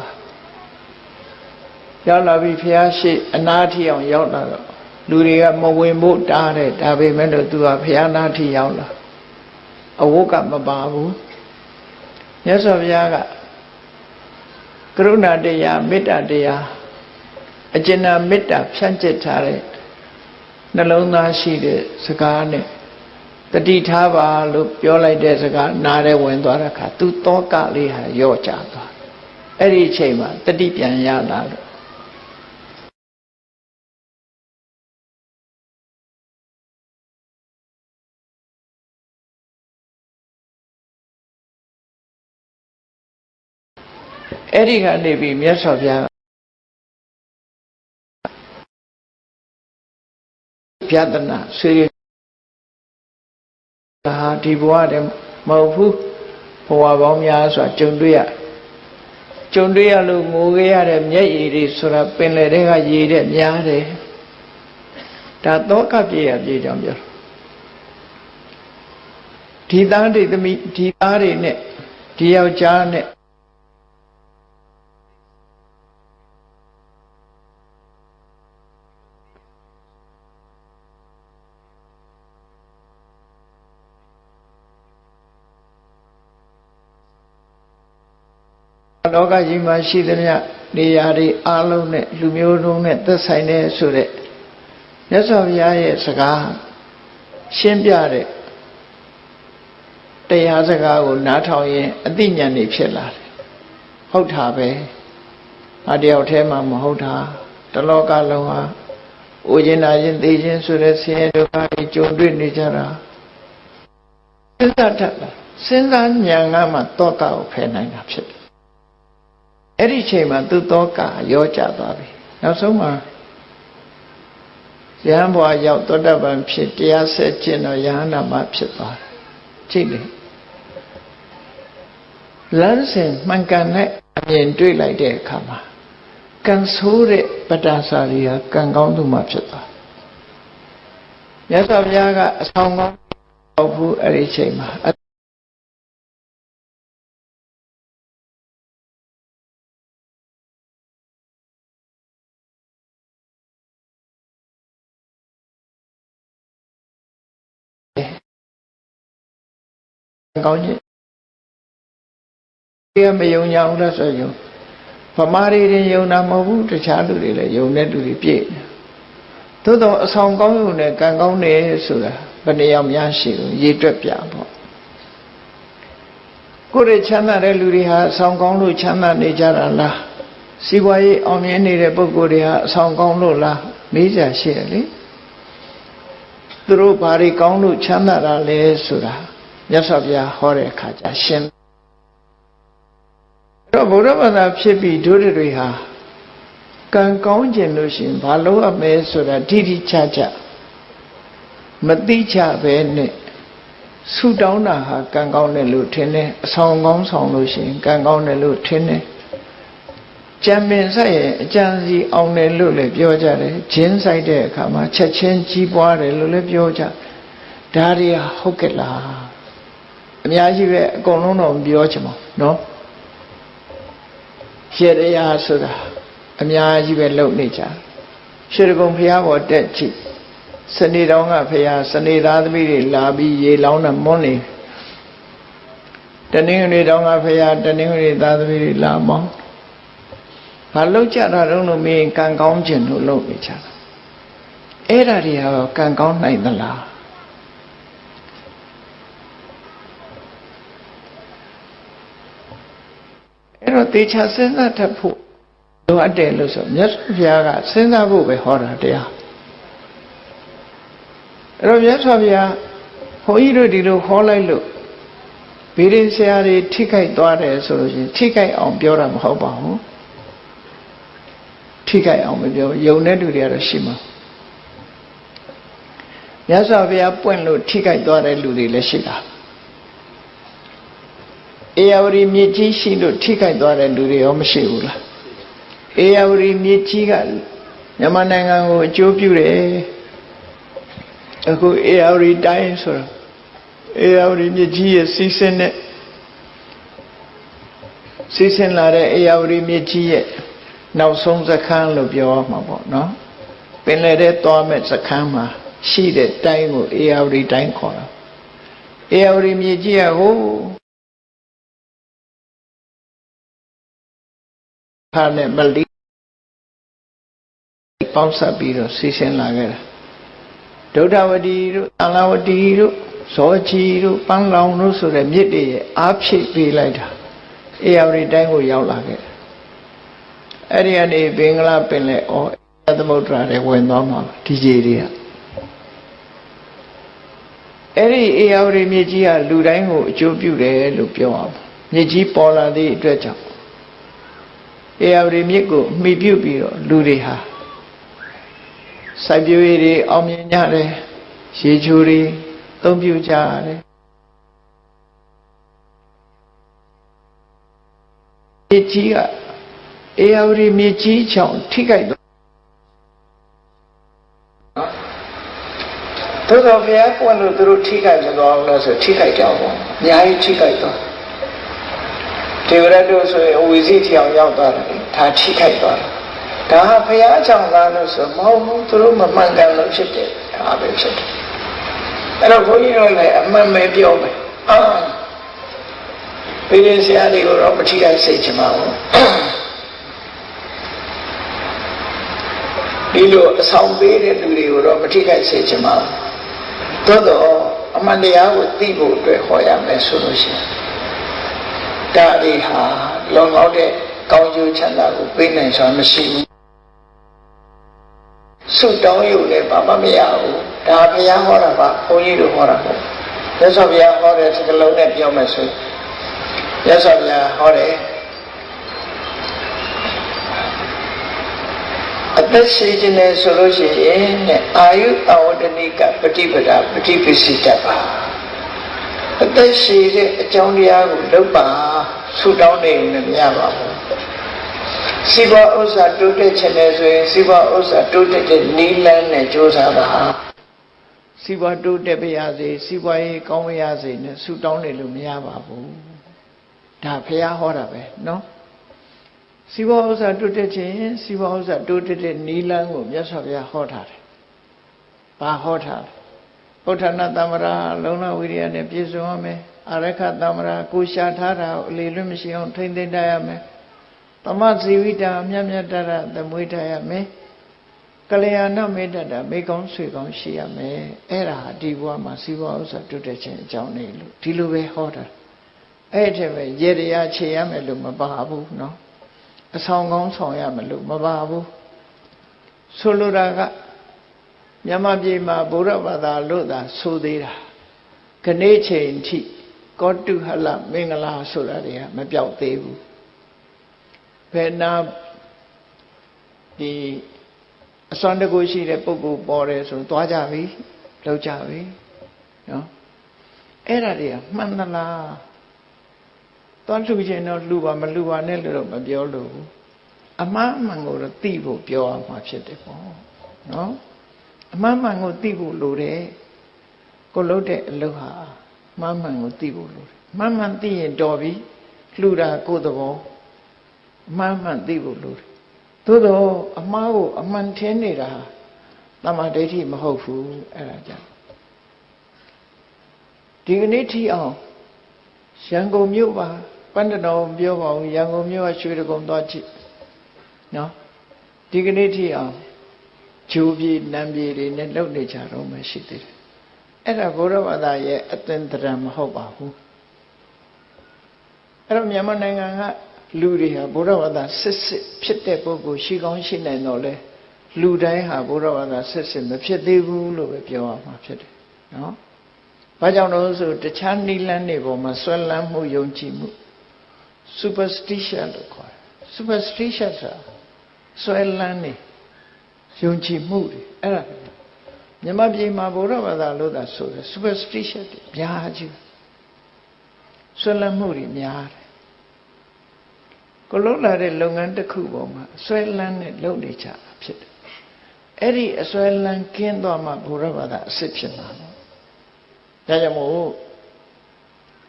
လာပြီးဘုရားရှိအနာထီအောင်ရောက်လာတော့လူတွေကမဝင်ဖို့တားတယ်ဒါပေမဲ့လို့သူကဘုရားနာထီရောက်လာအဝတ်ကမပါဘူးမြတ်စွာဘုရားကကရုဏာတရားမေတ္တာတရားအကျဉ်းနာမေတ္တာဖြန့်ကျက်ထားတဲ့နှလုံးသားရှိတဲ့စကားနဲ့တတိထားပါလို့ပြောလိုက်တဲ့စကားနားထဲဝင်သွားတဲ့အခါသူတောကလေးဟာရော့ကျသွားအဲ့ဒီအချိန်မှာတတိပြန်ရလာတော့အဲ့ဒီကနေပြီးမြတ်စွာဘုရားပြဒနာဆွေးဟာဒီဘဝတည်းမဟုတ်ဘူးဘဝပေါင်းများစွာကြုံတွေ့ရလို့ငိုခဲ့ရတဲ့မျက်ရည်တွေဆိုတာပင်လယ်တွေကရေတဲ့များတယ်ဒါတောကပြေရပြေကြောင့်ပြောဒီသားတွေသမီးဒီသားတွေနဲ့ဒီယောက်ျားနဲ့လောကကြီးမှာရှိသမျှနေရာတွေအားလုံးနဲ့လူမျိုးလုံးနဲ့သက်ဆိုင်တဲ့ဆိုတဲ့မြတ်စွာဘုရားရဲ့စကားရှင်းပြတဲ့တရားစကားကိုနားထောင်ရင်အသိဉာဏ်တွေဖြစ်လာတယ်ဟုတ်တာပဲအတယောက်တည်းမှမဟုတ်တာတလောကလုံးဟာအိုခြင်းနာခြင်းသိခြင်းဆိုတဲ့ဆင်းရဲဒုက္ခတွေကြုံတွေ့နေကြတာစဉ်းစားတတ်လားစဉ်းစားဉာဏ်ကမှတောကကိုဖယ်နိုင်တာဖြစ်တယ်အဲ့ဒီချိန်မှာသူတောကရောကြသွားပြီနောက်ဆုံးမှာယဟန်ဘဝရောက်သောတပန်ဖြစ်တရားဆက်ကျင့်တော့ယဟန္တာမဖြစ်သွားတယ်ကြည့်လေလမ်းစဉ်မှန်ကန်တဲ့အမြင်တွေ့လိုက်တဲ့အခါမှာကံဆိုးတဲ့ပတ္တစာရီဟာကံကောင်းသူမှဖြစ်သွားမြတ်စွာဘုရားကအဆောင်ကောင်းပေါ့ဘူးအဲ့ဒီချိန်မှာကောင်းကြီးဒီမယုံကြဘူးလားဆိုရင်ဗမာတွေရင်ယုံတာမဟုတ်ဘူးတခြားလူတွေလည်းယုံတဲ့လူတွေပြည့်တယ်သို့တော့အဆောင်ကောင်းရုံနဲ့ကံကောင်းတယ်ဆိုတာဘယ်နှယောက်များရှိလို့ရေတွက်ပြပေါ့ကိုယ်ရဲ့ချမ်းသာတဲ့လူတွေဟာအဆောင်ကောင်းလို့ချမ်းသာနေကြတာလားစီးပွားရေးအောင်မြင်နေတဲ့ပုဂ္ဂိုလ်တွေဟာအဆောင်ကောင်းလို့လားမေးကြရှိတယ်လေ သူတို့ဘာတွေကောင်းလို့ချမ်းသာတာလဲဆိုတာမြတ်စွာဘုရားဟောတဲ့အခါကျရှင်းအဲ့တော့ဘုရားဘာသာဖြစ်ပြီးတို့တွေဟာကံကောင်းခြင်းလို့ရှိရင်ဘာလို့အမဲဆိုတာတိတိကျကျမသိချပဲနဲ့ဆူတောင်းတာဟာကံကောင်းတယ်လို့ထင်တယ်အဆောင်ကောင်းဆောင်လို့ရှိရင်ကံကောင်းတယ်လို့ထင်တယ်ကြံပင်ဆိုင်ရဲ့အကြံစီအောင်တယ်လို့လည်းပြောကြတယ်ဂျင်းဆိုင်တဲ့အခါမှာချက်ချင်းကြီးပွားတယ်လို့လည်းပြောကြဒါတွေဟုတ်ကဲ့လားအများကြီးပဲအကုန်လုံးတော့မပြောချင်ပါဘူးနော်ရေတရားဆိုတာအများကြီးပဲလုပ်နေကြရွှေတကုံဘုရားပေါ်တက်ကြည့်စနေတော်ကဘုရားစနေသားသမီးတွေလာပြီးရေလောင်းတဲ့မွန်းနေတနင်္ဂနွေတော်ကဘုရားတနင်္ဂနွေသားသမီးတွေလာမောင်းဘာလုပ်ကြတာတော့လို့မင်းကံကောင်းခြင်းလို့လုပ်နေကြတာအဲ့ဒါတွေကတော့ကံကောင်းနိုင်သလားအဲ့တော့တေချာစဉ်းစားတတ်ဖို့လိုအပ်တယ်လို့ဆိုမြတ်စွာဘုရားကစဉ်းစားဖို့ပဲဟောတာတရားအဲ့တော့မြတ်စွာဘုရားဘုန်းကြီးတို့ဒီလိုဟောလိုက်လို့ဗီရင်ဆရာတွေထိခိုက်သွားတယ်ဆိုလို့ရှိရင်ထိခိုက်အောင်ပြောတာမဟုတ်ပါဘူးထိခိုက်အောင်မပြောယုံတဲ့လူတွေကတော့ရှိမှာမြတ်စွာဘုရားပွင့်လို့ထိခိုက်သွားတဲ့လူတွေလည်းရှိတာအေယဝရီမြေကြီးရှိလို့ထိခိုက်သွားတဲ့လူတွေရောမရှိဘူးလားအေယဝရီမြေကြီးကမြန်မာနိုင်ငံကိုအကျိုးပြုတယ်အခုအေယဝရီတိုင်းဆိုတော့အေယဝရီမြေကြီးရဲ့စီးဆင်းလာတဲ့အေယဝရီမြေကြီးရဲ့နောက်ဆုံးစခန်းလို့ပြောရမှာပေါ့နော်ပင်လယ်ထဲသွားမဲ့စခန်းမှာရှိတဲ့တိုင်းကိုအေယဝရီတိုင်းခေါ်တာအေယဝရီမြေကြီးကဟိုခါနဲ့မလီပေါင်းစပ်ပြီးတော့စီးဆင်းလာခဲ့တာဒုဋ္ဌဝတီတို့အလဝတီတို့ဇောချီတို့ပန်းလောင်တို့ဆိုတဲ့မြစ်တွေရဲ့အားဖြည့်ပေးလိုက်တာအေယဝရီတိုင်းကိုရောက်လာခဲ့အဲ့ဒီကနေဘင်္ဂလားပင်လယ်ဩသမုဒ္ဒရာတွေဝင်သွားမှာဒီကြီးတွေကအဲ့ဒီအေယဝရီမြစ်ကြီးကလူတိုင်းကိုအကျိုးပြုတယ်လို့ပြောအောင်မြစ်ကြီးပေါ်လာသည့်အတွက်ကြောင့်အေယဝရီမြစ်ကိုမှီပြုပြီးတော့လူတွေဟာစိုက်ပျိုးရေးတွေအောင်မြင်ကြတယ်ရေချိုတွေသုံးပြုကြရတယ်မြစ်ကြီးကအေယဝရီမြစ်ကြီးချောင်းထိခိုက်တော့သို့တော်ဘုရားပွင့်လို့သူတို့ထိခိုက်မသွားဘူးလားဆိုထိခိုက်ကြအောင်ပေါ့အများကြီးထိခိုက်သွားဒေဝရတ်တို့ဆိုရင်အဝီစီထီအောင်ရောက်သွားတယ်ဒါထိခိုက်သွားတယ်ဒါဟာဘုရားကြောင့်လားလို့ဆိုမဟုတ်ဘူးသူတို့မမှန်ကန်လို့ဖြစ်တယ်ဒါပဲဖြစ်တယ်အဲ့တော့ဘုန်းကြီးတို့လည်းအမှန်ပဲပြောမယ်ဘိရင်ဆရာတွေကိုတော့မထိခိုက်စေချင်ပါဘူးဒီလိုအဆောင်ပေးတဲ့လူတွေကိုတော့မထိခိုက်စေချင်ပါဘူးသို့တော့အမှန်တရားကိုသိဖို့အတွက်ဟောရမယ်ဆိုလို့ရှိရင်ဒါတွေဟာလုံလောက်တဲ့ကောင်းကျိုးချမ်းသာကိုပေးနိုင်စွာမရှိဘူးဆုတောင်းရုံနဲ့ဘာမှမရဘူးဒါဘုရားဟောတာပါဘုန်းကြီးတို့ဟောတာပေါ့မြတ်စွာဘုရားဟောတဲ့စကားလုံးနဲ့ပြောမယ်ဆိုမြတ်စွာဘုရားဟောတယ်အသက်ရှိခြင်းနဲ့ဆိုလို့ရှိရင်အာယုတဝတ္တနိကပฏิပဒါပฏิပစိတပါအသက်ရှိတဲ့အကြောင်းတရားကိုလုပ်ပါဆုတောင်းနေရင်မရပါဘူးစီးပွားဥစ္စာတိုးတက်ခြင်းနဲ့ဆိုရင်စီးပွားဥစ္စာတိုးတက်တဲ့နိလန်းနဲ့ကြိုးစားပါစီးပွားတိုးတက်ပါရစေစီးပွားရေးကောင်းပါရစေနဲ့ဆုတောင်းနေလို့မရပါဘူးဒါဘုရားဟောတာပဲနော်စီးပွားဥစ္စာတိုးတက်ခြင်းစီးပွားဥစ္စာတိုးတက်တဲ့နိလန်းကိုမြတ်စွာဘုရားဟောထားတယ်ဘာဟောထားလဲဥဋ္ဌာဏတမ္မရာလုံလဝိရိယနဲ့ပြည့်စုံရမယ်အာရခတမ္မရာကိုရှာထားတာကိုအလေလွတ်မရှိအောင်ထိမ့်သိမ့်တတ်ရမယ်သမဇီဝိတာမြတ်မြတ်တရသမွေးတတ်ရမယ်ကလျာဏမေတ္တာမိကောင်းဆွေကောင်းရှိရမယ်အဲ့ဒါဒီဘဝမှာစီးပွားဥစ္စာတိုးတက်ခြင်းအကြောင်းနေလို့ဒီလိုပဲဟောတာအဲ့ဒီပဲရေတရားခြေရမယ်လို့မပါဘူးနော်အဆောင်ကောင်းဆောင်ရမယ်လို့မပါဘူးဆိုလိုတာက မြန်မာပြည်မှာဗုဒ္ဓဘာသာလို့သာဆိုသေးတာခဏိချိန်ထိကောတုဟလမင်္ဂလာဆိုတာတွေကမပြောက်သေးဘူးဘယ်နာဒီအစွမ်းတကူရှိတဲ့ပုဂ္ဂိုလ်ပေါ်တယ်ဆိုသွားကြပြီလောက်ကြပြီနော်အဲ့ဒါတွေကမှန်သလားသွားလှူခြင်းတော့လှူပါမလှူပါနဲ့လို့မပြောလို့အမှားအမှန်ကိုတော့သိဖို့ပြောရမှာဖြစ်တယ်ပေါ့နော်အမှားမှန်ကိုသိဖို့လိုတယ်ကိုလုပ်တဲ့အလုပ်ဟာအမှားမှန်ကိုသိဖို့လိုတယ်မှန်မှန်သိရင်တော်ပြီလှူတာကိုယ်သဘောအမှားမှန်သိဖို့လိုတယ်သို့တော့အမှားကိုအမှန်ထင်နေတာတမ္မာဒိဋ္ဌိမဟုတ်ဘူးအဲ့ဒါကြောင့်ဒီကနေ့ထိအောင်ရန်ကုန်မြို့ပါပန္နတော်ပြောပါဦးရန်ကုန်မြို့ကရွှေတကုံသွားကြည့်နော်ဒီကနေ့ထိအောင်ဂျိုးပြေနံပြေတွေနဲ့လုပ်နေကြတော့မှရှိသေးတယ်အဲ့ဒါဘုရားဘာသာရဲ့အသင်္တရမဟုတ်ပါဘူးအဲ့တော့မြန်မာနိုင်ငံကလူတွေဟာဘုရားဘာသာစစ်ဖြစ်တဲ့ပုဂ္ဂိုလ်ရှိကောင်းရှိနိုင်တော့လဲလူတိုင်းဟာဘုရားဘာသာစစ်မဖြစ်သေးဘူးလို့ပဲပြောရမှာဖြစ်တယ်နော်ဘာကြောင့်လို့ဆိုတခြားနိလန်းတွေပေါ်မှာဆွဲလန်းမှုယုံကြည်မှု superstition လို့ခေါ်တယ် superstition ဆိုတာဆွဲလန်းနေယုံကြည်မှုတွေအဲ့ဒါမြန်မာပြည်မှာဘုရားဘာသာလို့သာဆိုတယ် superstition တွေများကြီးဆွဲလန်းမှုတွေများတယ်ကိုလုံးလာတဲ့လုပ်ငန်းတစ်ခုပေါ်မှာဆွဲလန်းနဲ့လုပ်နေကြတာဖြစ်တယ်အဲ့ဒီအဆွဲလန်းကင်းသွားမှဘုရားဘာသာအစစ်ဖြစ်မှာနော်ဒါကြောင့်မို့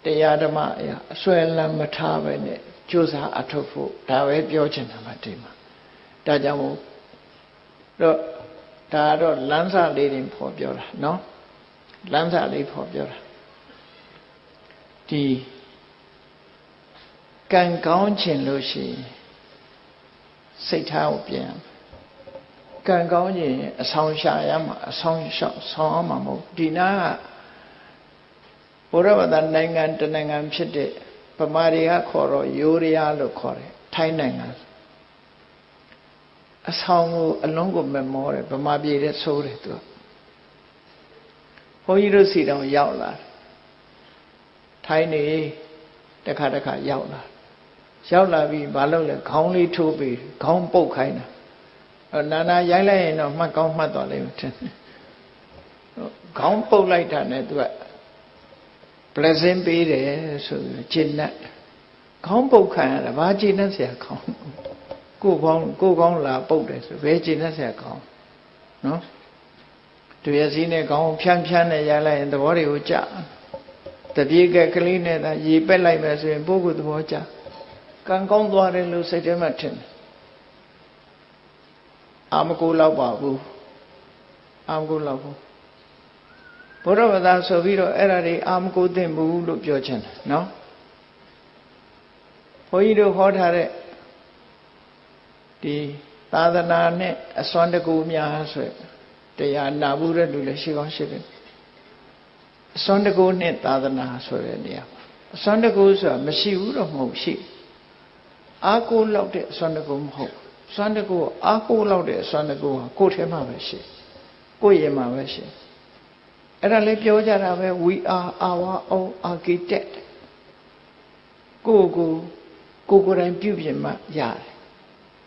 တရားဓမ္မအရာအဆွဲလန်းမထားပဲနဲ့ကြိုးစားအထောက်ဖို့ဒါပဲပြောချင်တာပါဒီမှာဒါကြောင့်မို့တော့ဒါတော့လမ်းစာလေးတွေဖော်ပြောတာနော်လမ်းစာလေးဖော်ပြောတာဒီကံကောင်းခြင်းလို့ရှိရင်စိတ်ထားကိုပြန်ကံကောင်းခြင်းအဆောင်ရှာရမှာအဆောင်ရှောက်ဆောင်အောင်မှာမဟုတ်ဒီနာကဘုရားဘာသာနိုင်ငံတနိုင်ငံဖြစ်တဲ့ဗမာတွေကခေါ်တော့ရိုးရရားလို့ခေါ်တယ်ထိုင်းနိုင်ငံအဆောင်ကိုအလုံးကိုမမောတယ်ဗမာပြည်တဲ့ဆိုးတယ်သူဘုန်းကြီးတို့စီတောင်ရောက်လာထိုင်းနေတခါရောက်လာပြီးမလုပ်လဲခေါင်းလေးထိုးပြီးခေါင်းပုတ်ခိုင်းတာနာနာရိုက်လိုက်ရင်တော့မှတ်ကောင်းမှတ်သွားလိမ့်မယ်ထင်ခေါင်းပုတ်လိုက်တာနဲ့သူကblessing ပေးတယ်ဆိုပြီးကျင့်တတ်ခေါင်းပုတ်ခံရတာဘာကျင့်တတ်เสียခေါင်းကိုယ်ကောင်းလာပုတ်တယ်ဆိုဘယ်ကျင့်တတ်เสียခေါင်းနော်သူရစီနဲ့ခေါင်းဖြန်းနဲ့ရလိုက်ရင်သဘောတွေကိုကြတပြေကကလေးနဲ့သာရေပက်လိုက်မယ်ဆိုရင်ပုဂ္ဂိုလ်သဘောကြကံကောင်းသွားတယ်လို့စိတ်ထဲမှာထင်တယ်အာမကိုလောက်ပါဘူးအာမကိုလောက်ဘူးဘုရားဘာသာဆိုပြီးတော့အဲ့ဒါတွေအာမကိုသင့်ဘူးလို့ပြောချင်တယ်နော်ဘုန်းကြီးတို့ဟောထားတဲ့ဒီသာသနာနဲ့အစွမ်းတကူများဆိုတရားနာဘူးတဲ့လူလည်းရှိကောင်းရှိတယ်အစွမ်းတကူနဲ့သာသနာဆိုတဲ့နေရာအစွမ်းတကူဆိုတာမရှိဘူးတော့မဟုတ်ရှိအာကိုလောက်တဲ့အစွမ်းတကူမဟုတ်စွမ်းတကူအာကိုလောက်တဲ့အစွမ်းတကူကကိုယ်ထဲမှာပဲရှိကိုယ်ရင်မှာပဲရှိအဲ့ဒါလေးပြောကြတာပဲ we are our own architect ကိုယ်တိုင်ပြုပြင်မှရတယ်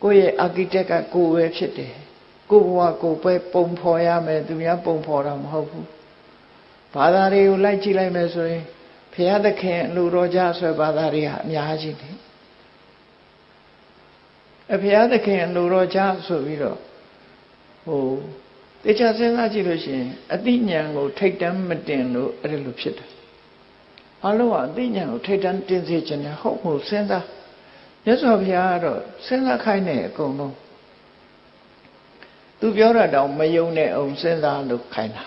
ကိုယ့်ရဲ့ architect ကကိုယ်ပဲဖြစ်တယ်ကိုယ်ဘဝကိုယ်ပဲပုံဖော်ရမယ်သူများပုံဖော်တာမဟုတ်ဘူးဘာသာတွေကိုလိုက်ကြည့်လိုက်မယ်ဆိုရင်ဘုရားသခင်လူတော်ကြဆွဲဘာသာတွေဟာအများကြီးတယ်ဘုရားသခင်လူတော်ကြဆိုပြီးတော့တေချာစဉ်းစားကြည့်လို့ရှိရင်အသိဉာဏ်ကိုထိတ်တန်းမတင်လို့အဲ့လိုဖြစ်တယ်အလုံးကအသိဉာဏ်ကိုထိတ်တန်းတင်စေခြင်းနဲ့ဟုတ်မှုစဉ်းစားမြတ်စွာဘုရားကတော့စဉ်းစားခိုင်းတယ်အကုန်လုံးသူပြောတာတောင်မယုံတဲ့အောင်စဉ်းစားလို့ခိုင်းတာ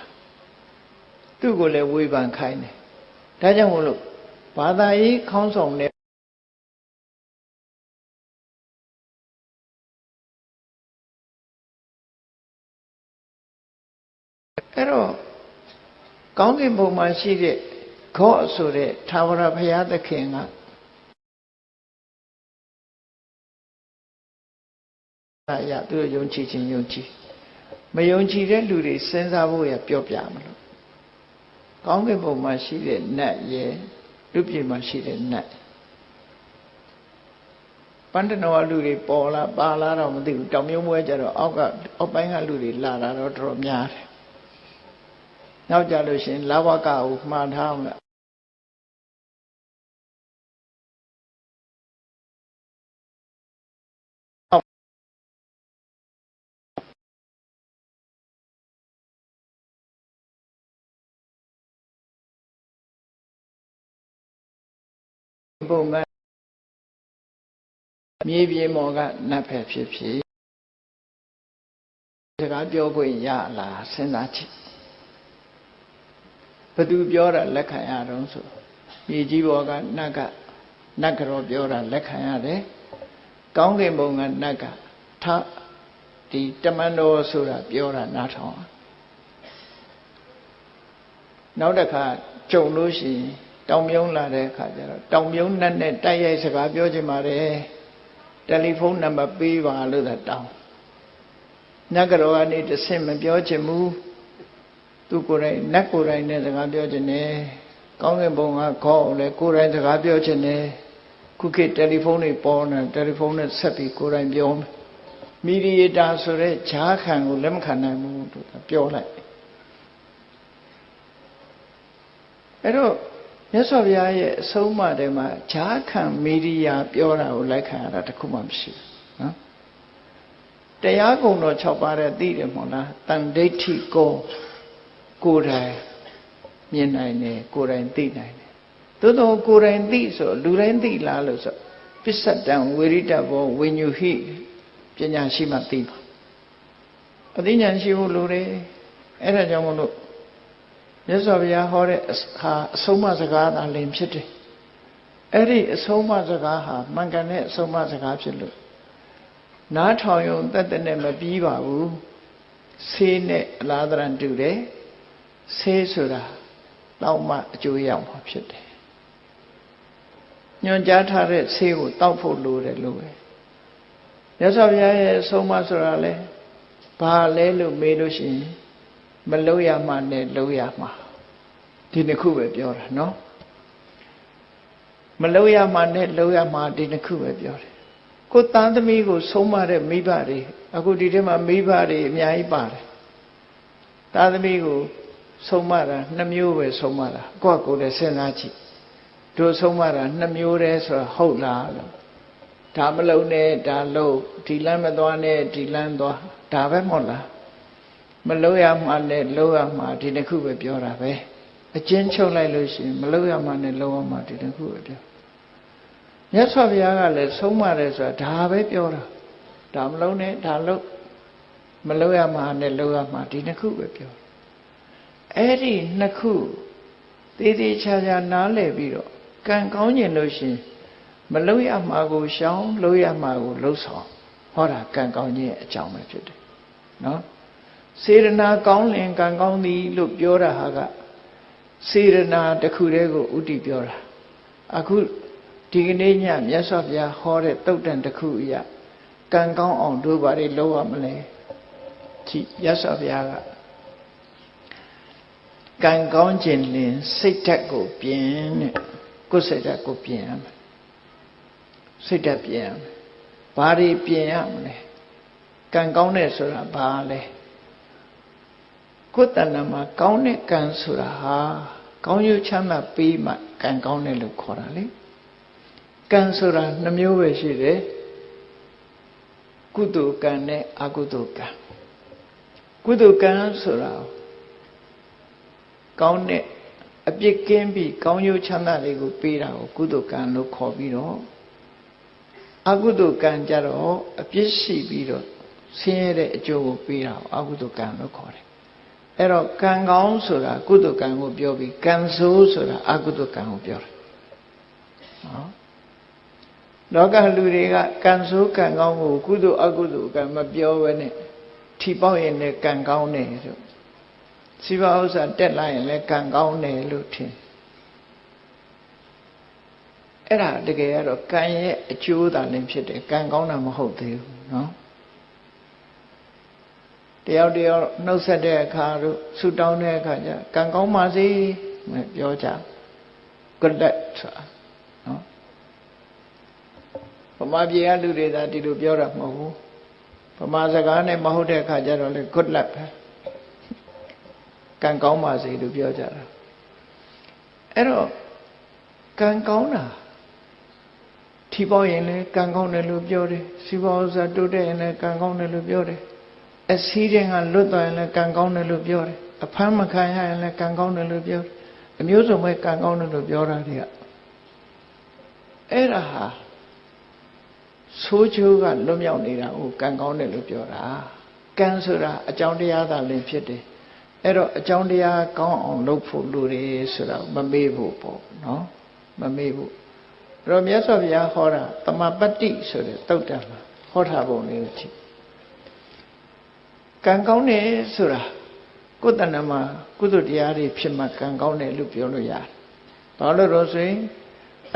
သူ့ကိုလည်းဝေဖန်ခိုင်းတယ်ဒါကြောင့်မို့လို့ဘာသာရေးခေါင်းဆောင်တဲ့အဲ့တော့ကောင်းကင်ဘုံမှာရှိတဲ့ခောဆိုတဲ့ထာဝရဘုရားသခင်ကရသူတို့ယုံကြည်ခြင်းယုံကြည် မယုံကြည်တဲ့လူတွေစဉ်းစားဖို့ရပြောပြမလို့ကောင်းကင်ဘုံမှာရှိတဲ့နတ်ရဲ့လူပြေမှာရှိတဲ့နတ်ပန္တနောလူတွေပေါ်လာပါလာတော့မသိဘူးတောင်မြုံမွဲကြတော့အောက်ပိုင်းကလူတွေလာတာတော့တော်များတယ်နောက်ကြလို့ရှင်လဘကကိုမှားထားအောင်ပုံကမြေပြင်မော်ကနတ်ဖက်ဖြစ်ဖြစ်စကားပြောခွင့်ရလားစဉ်းစားကြည့်ဘသူပြောတာလက်ခံရတော့ဆိုမြေကြီးဘောကနတ်ကြောပြောတာလက်ခံရတယ်ကောင်းကင်ဘုံကနတ်ကဒီတမန်တော်ဆိုတာပြောတာနားထောင်နောက်တစ်ခါကြုံလို့ရှိရင်တောင်မြုံလာတဲ့အခါကျတော့တောင်မြုံနတ်နဲ့တိုက်ရိုက်စကားပြောချင်ပါတယ်တယ်လီဖုန်းနံပါတ်ပေးပါလို့သာတောင်းနတ်ကြောကနေတဆင့်မပြောချင်ဘူးသူကိုယ်တိုင်နတ်ကိုယ်တိုင်နဲ့စကားပြောချင်တယ်ကောင်းကင်ဘုံကခေါ်လဲကိုယ်တိုင်စကားပြောချင်တယ်ခုခေတ်တယ်လီဖုန်းတွေပေါ်နေတယ်လီဖုန်းနဲ့ဆက်ပြီးကိုယ်တိုင်ပြောမီဒီယေတာဆိုတဲ့ဈာခံကိုလက်မခံနိုင်ဘူးသူပြောလိုက်အဲ့တော့မြတ်စွာဘုရားရဲ့အဆုံးအမထဲမှာဈာခံမီဒီယာပြောတာကိုလိုက်ခံရတာတခုမှမရှိဘူးနော်တရားကုံတော်6ပါးတဲ့သိတယ်မဟုတ်လားတန်ဒိဋ္ဌိကိုယ်တိုင်မြင်နိုင်တယ်ကိုယ်တိုင်သိနိုင်တယ်သို့တော့ကိုယ်တိုင်သိဆိုလူတိုင်းသိလားလို့ဆိုပစ္စတံဝေရိတဘောဝိညုဟိပညာရှိမှသိပါအသိဉာဏ်ရှိဖို့လိုတယ်အဲ့ဒါကြောင့်မလို့မြတ်စွာဘုရားဟောတဲ့ဟာအဆုံးအမစကားသာလင်ဖြစ်တယ်အဲ့ဒီအဆုံးအမစကားဟာမှန်ကန်တဲ့အဆုံးအမစကားဖြစ်လို့နားထောင်ရုံတသက်နဲ့မပြီးပါဘူးဆေးနဲ့အလားတရတူတယ်ဆေးဆိုတာတောက်မှအကျိုးရမှာဖြစ်တယ်ညွှန်ကြားထားတဲ့ဆေးကိုတောက်ဖို့လိုတယ်လို့ပဲမြတ်စွာဘုရားရဲ့အဆုံးအမဆိုတာလဲဘာလဲလို့မေးလို့ရှိရင်မလုံးရမှနဲ့လုံးရမှဒီနှစ်ခုပဲပြောတာနော်မလုံးရမှနဲ့လုံးရမှဒီနှစ်ခုပဲပြောတယ်ကိုသားသမီးကိုဆုံးမတဲ့မိဘတွေအခုဒီထဲမှာမိဘတွေအများကြီးပါတယ်သားသမီးကိုဆုံးမတာ2မျိုးပဲဆုံးမတာကိုယ့်ကိုယ်လည်းစဉ်းစားကြည့်တို့ဆုံးမတာ2မျိုးတည်းဆိုတာဟုတ်လားလို့ဒါမလုံးနဲ့ဒါလုံးဒီလမ်းမသွားနဲ့ဒီလမ်းသွားဒါပဲမဟုတ်လားမလုံးရမှနဲ့လုံးရမှဒီတစ်ခုပဲပြောတာပဲအချင်းချုပ်လိုက်လို့ရှိရင်မလုံးရမှနဲ့လုံးရမှဒီတစ်ခုပဲပြောမြတ်စွာဘုရားကလည်းဆုံးမတယ်ဆိုတာဒါပဲပြောတာဒါမလုံးနဲ့ဒါလုံးမလုံးရမှနဲ့လုံးရမှဒီနှစ်ခုပဲပြောအဲ့ဒီနှစ်ခုသေးသေးချာချာနားလည်ပြီးတော့ကံကောင်းကျင်လို့ရှိရင်မလုံးရမှကိုရှောင်လုံးရမှကိုလှုပ်ဆောင်ဟောတာကံကောင်းခြင်းအကြောင်းပဲဖြစ်တယ်နော်စေရနာကောင်းလင်ကံကောင်းသည်လို့ပြောတာဟာကစေရနာတစ်ခုတည်းကိုဥတည်ပြောတာအခုဒီကနေ့ညမြတ်စွာဘုရားဟောတဲ့တုတ်တန်တစ်ခုအရာကံကောင်းအောင်တို့ဘာတွေလုပ်ရမလဲကြည့်မြတ်စွာဘုရားကကံကောင်းခြင်းလင်စိတ်ဓာတ်ကိုပြင်တဲ့ကိုယ်စိတ်ဓာတ်ကိုပြင်ရမယ်စိတ်ဓာတ်ပြင်ရမယ်ဘာတွေပြင်ရမလဲကံကောင်းတဲ့ဆိုတာဘာလဲကိုယ်တဏ္ဍာမှာကောင်းတဲ့ကံဆိုတာဟာကောင်းကျိုးချမ်းသာပေးမှကံကောင်းတယ်လို့ခေါ်တာလေကံဆိုတာ2မျိုးပဲရှိတယ်ကုသိုလ်ကံနဲ့အကုသိုလ်ကံကုသိုလ်ကံဆိုတာကောင်းတဲ့အပြစ်ကင်းပြီးကောင်းကျိုးချမ်းသာတွေကိုပေးတာကိုကုသိုလ်ကံလို့ခေါ်ပြီးတော့အကုသိုလ်ကံကြတော့အပြစ်ရှိပြီးတော့ဆင်းရဲတဲ့အကျိုးကိုပေးတာကိုအကုသိုလ်ကံလို့ခေါ်တယ်အဲ့တော့ကံကောင်းဆိုတာကုသိုလ်ကံကိုပြောပြီးကံဆိုးဆိုတာအကုသိုလ်ကံကိုပြောတယ်နော်လောကလူတွေကကံဆိုးကံကောင်းကိုကုသိုလ်အကုသိုလ်ကံမပြောဘဲနဲ့ထီပေါက်ရင်လည်းကံကောင်းတယ်လို့စီပါဥစ္စာတက်လာရင်လည်းကံကောင်းတယ်လို့ထင်အဲ့ဒါတကယ်ကတော့ကံရဲ့အကျိုးသာလည်းဖြစ်တယ်ကံကောင်းတာမဟုတ်သေးဘူးနော် တယောက်တယောက်နှုတ်ဆက်တဲ့အခါတို့ဆူတောင်းတဲ့အခါကျကံကောင်းပါစေပြောကြ good luck ဆိုတာနော်ဗမာပြည်ကလူတွေသာဒီလိုပြောတာမဟုတ်ဘူးဗမာစကားနဲ့မဟုတ်တဲ့အခါကျတော့လေ good luck ပဲကံကောင်းပါစေလို့ပြောကြတာအဲ့တော့ကံကောင်းတာထီပေါရင်လည်းကံကောင်းတယ်လို့ပြောတယ်စီးပွားဥစ္စာတိုးတက်ရင်လည်းကံကောင်းတယ်လို့ပြောတယ်အစည်းတဲ့ကလွတ်သွားရင်လည်းကံကောင်းတယ်လို့ပြောတယ်အဖမ်းမခံရရင်လည်းကံကောင်းတယ်လို့ပြောတယ်အမျိုးစုံပဲကံကောင်းတယ်လို့ပြောတာတွေကအဲ့ဒါဟာဆိုးချိုးကလွတ်မြောက်နေတာကိုကံကောင်းတယ်လို့ပြောတာကံဆိုတာအကြောင်းတရားသာလင်ဖြစ်တယ်အဲ့တော့အကြောင်းတရားကောင်းအောင်လုပ်ဖို့လိုတယ်ဆိုတာမမေ့ဖို့ပေါ့နော်မမေ့ဖို့အဲ့တော့မြတ်စွာဘုရားဟောတာတမပတ္တိဆိုတဲ့သုတ်တံမှာဟောထားပုံလေးကိုကြည့်ကံကောင်းတယ်ဆိုတာကိုယ်တဏ္ဍမှာကုသိုလ်တရားတွေဖြစ်မှကံကောင်းတယ်လို့ပြောလို့ရတယ်ဘာလို့လို့ဆိုရင်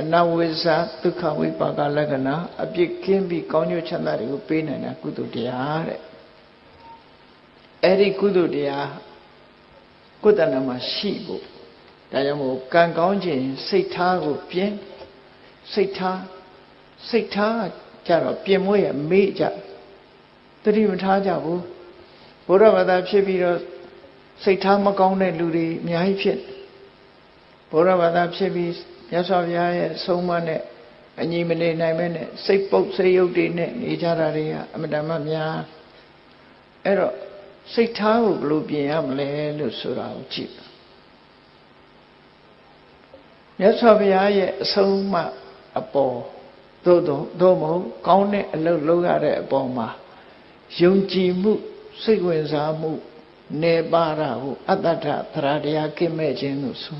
အနဝိဇ္ဇဒုက္ခဝိပါကလက္ခဏာအပြစ်ကင်းပြီးကောင်းကျိုးချမ်းသာတွေကိုပေးနိုင်တာကုသိုလ်တရားတဲ့အဲ့ဒီကုသိုလ်တရားကိုယ်တဏ္ဍမှာရှိဖို့ဒါကြောင့်မို့ကံကောင်းခြင်းစိတ်ထားကိုပြင်းစိတ်ထားကြတော့ပြင်မွေးရမေ့ကြတတိမထားကြဘူးဘုရားဘာသာဖြစ်ပြီးတော့စိတ်ထားမကောင်းတဲ့လူတွေအများကြီးဖြစ်ဘုရားဘာသာဖြစ်ပြီးမြတ်စွာဘုရားရဲ့ဆုံးမနဲ့အညီမနေနိုင်မဲနဲ့စိတ်ပုတ်စိတ်ယုတ်တွေနဲ့နေကြတာတွေကအမတန်မှများအဲ့တော့စိတ်ထားကိုဘယ်လိုပြင်ရမလဲလို့ဆိုတာကိုကြည့်မြတ်စွာဘုရားရဲ့အဆုံးအမအပေါ်သို့မဟုတ်ကောင်းတဲ့အလုပ်လုပ်ရတဲ့အပေါ်မှာယုံကြည်မှုစိတ်ဝင်စားမှုနေပါတာကိုအတ္တထသရတရားကိမဲ့ခြင်းလို့ဆို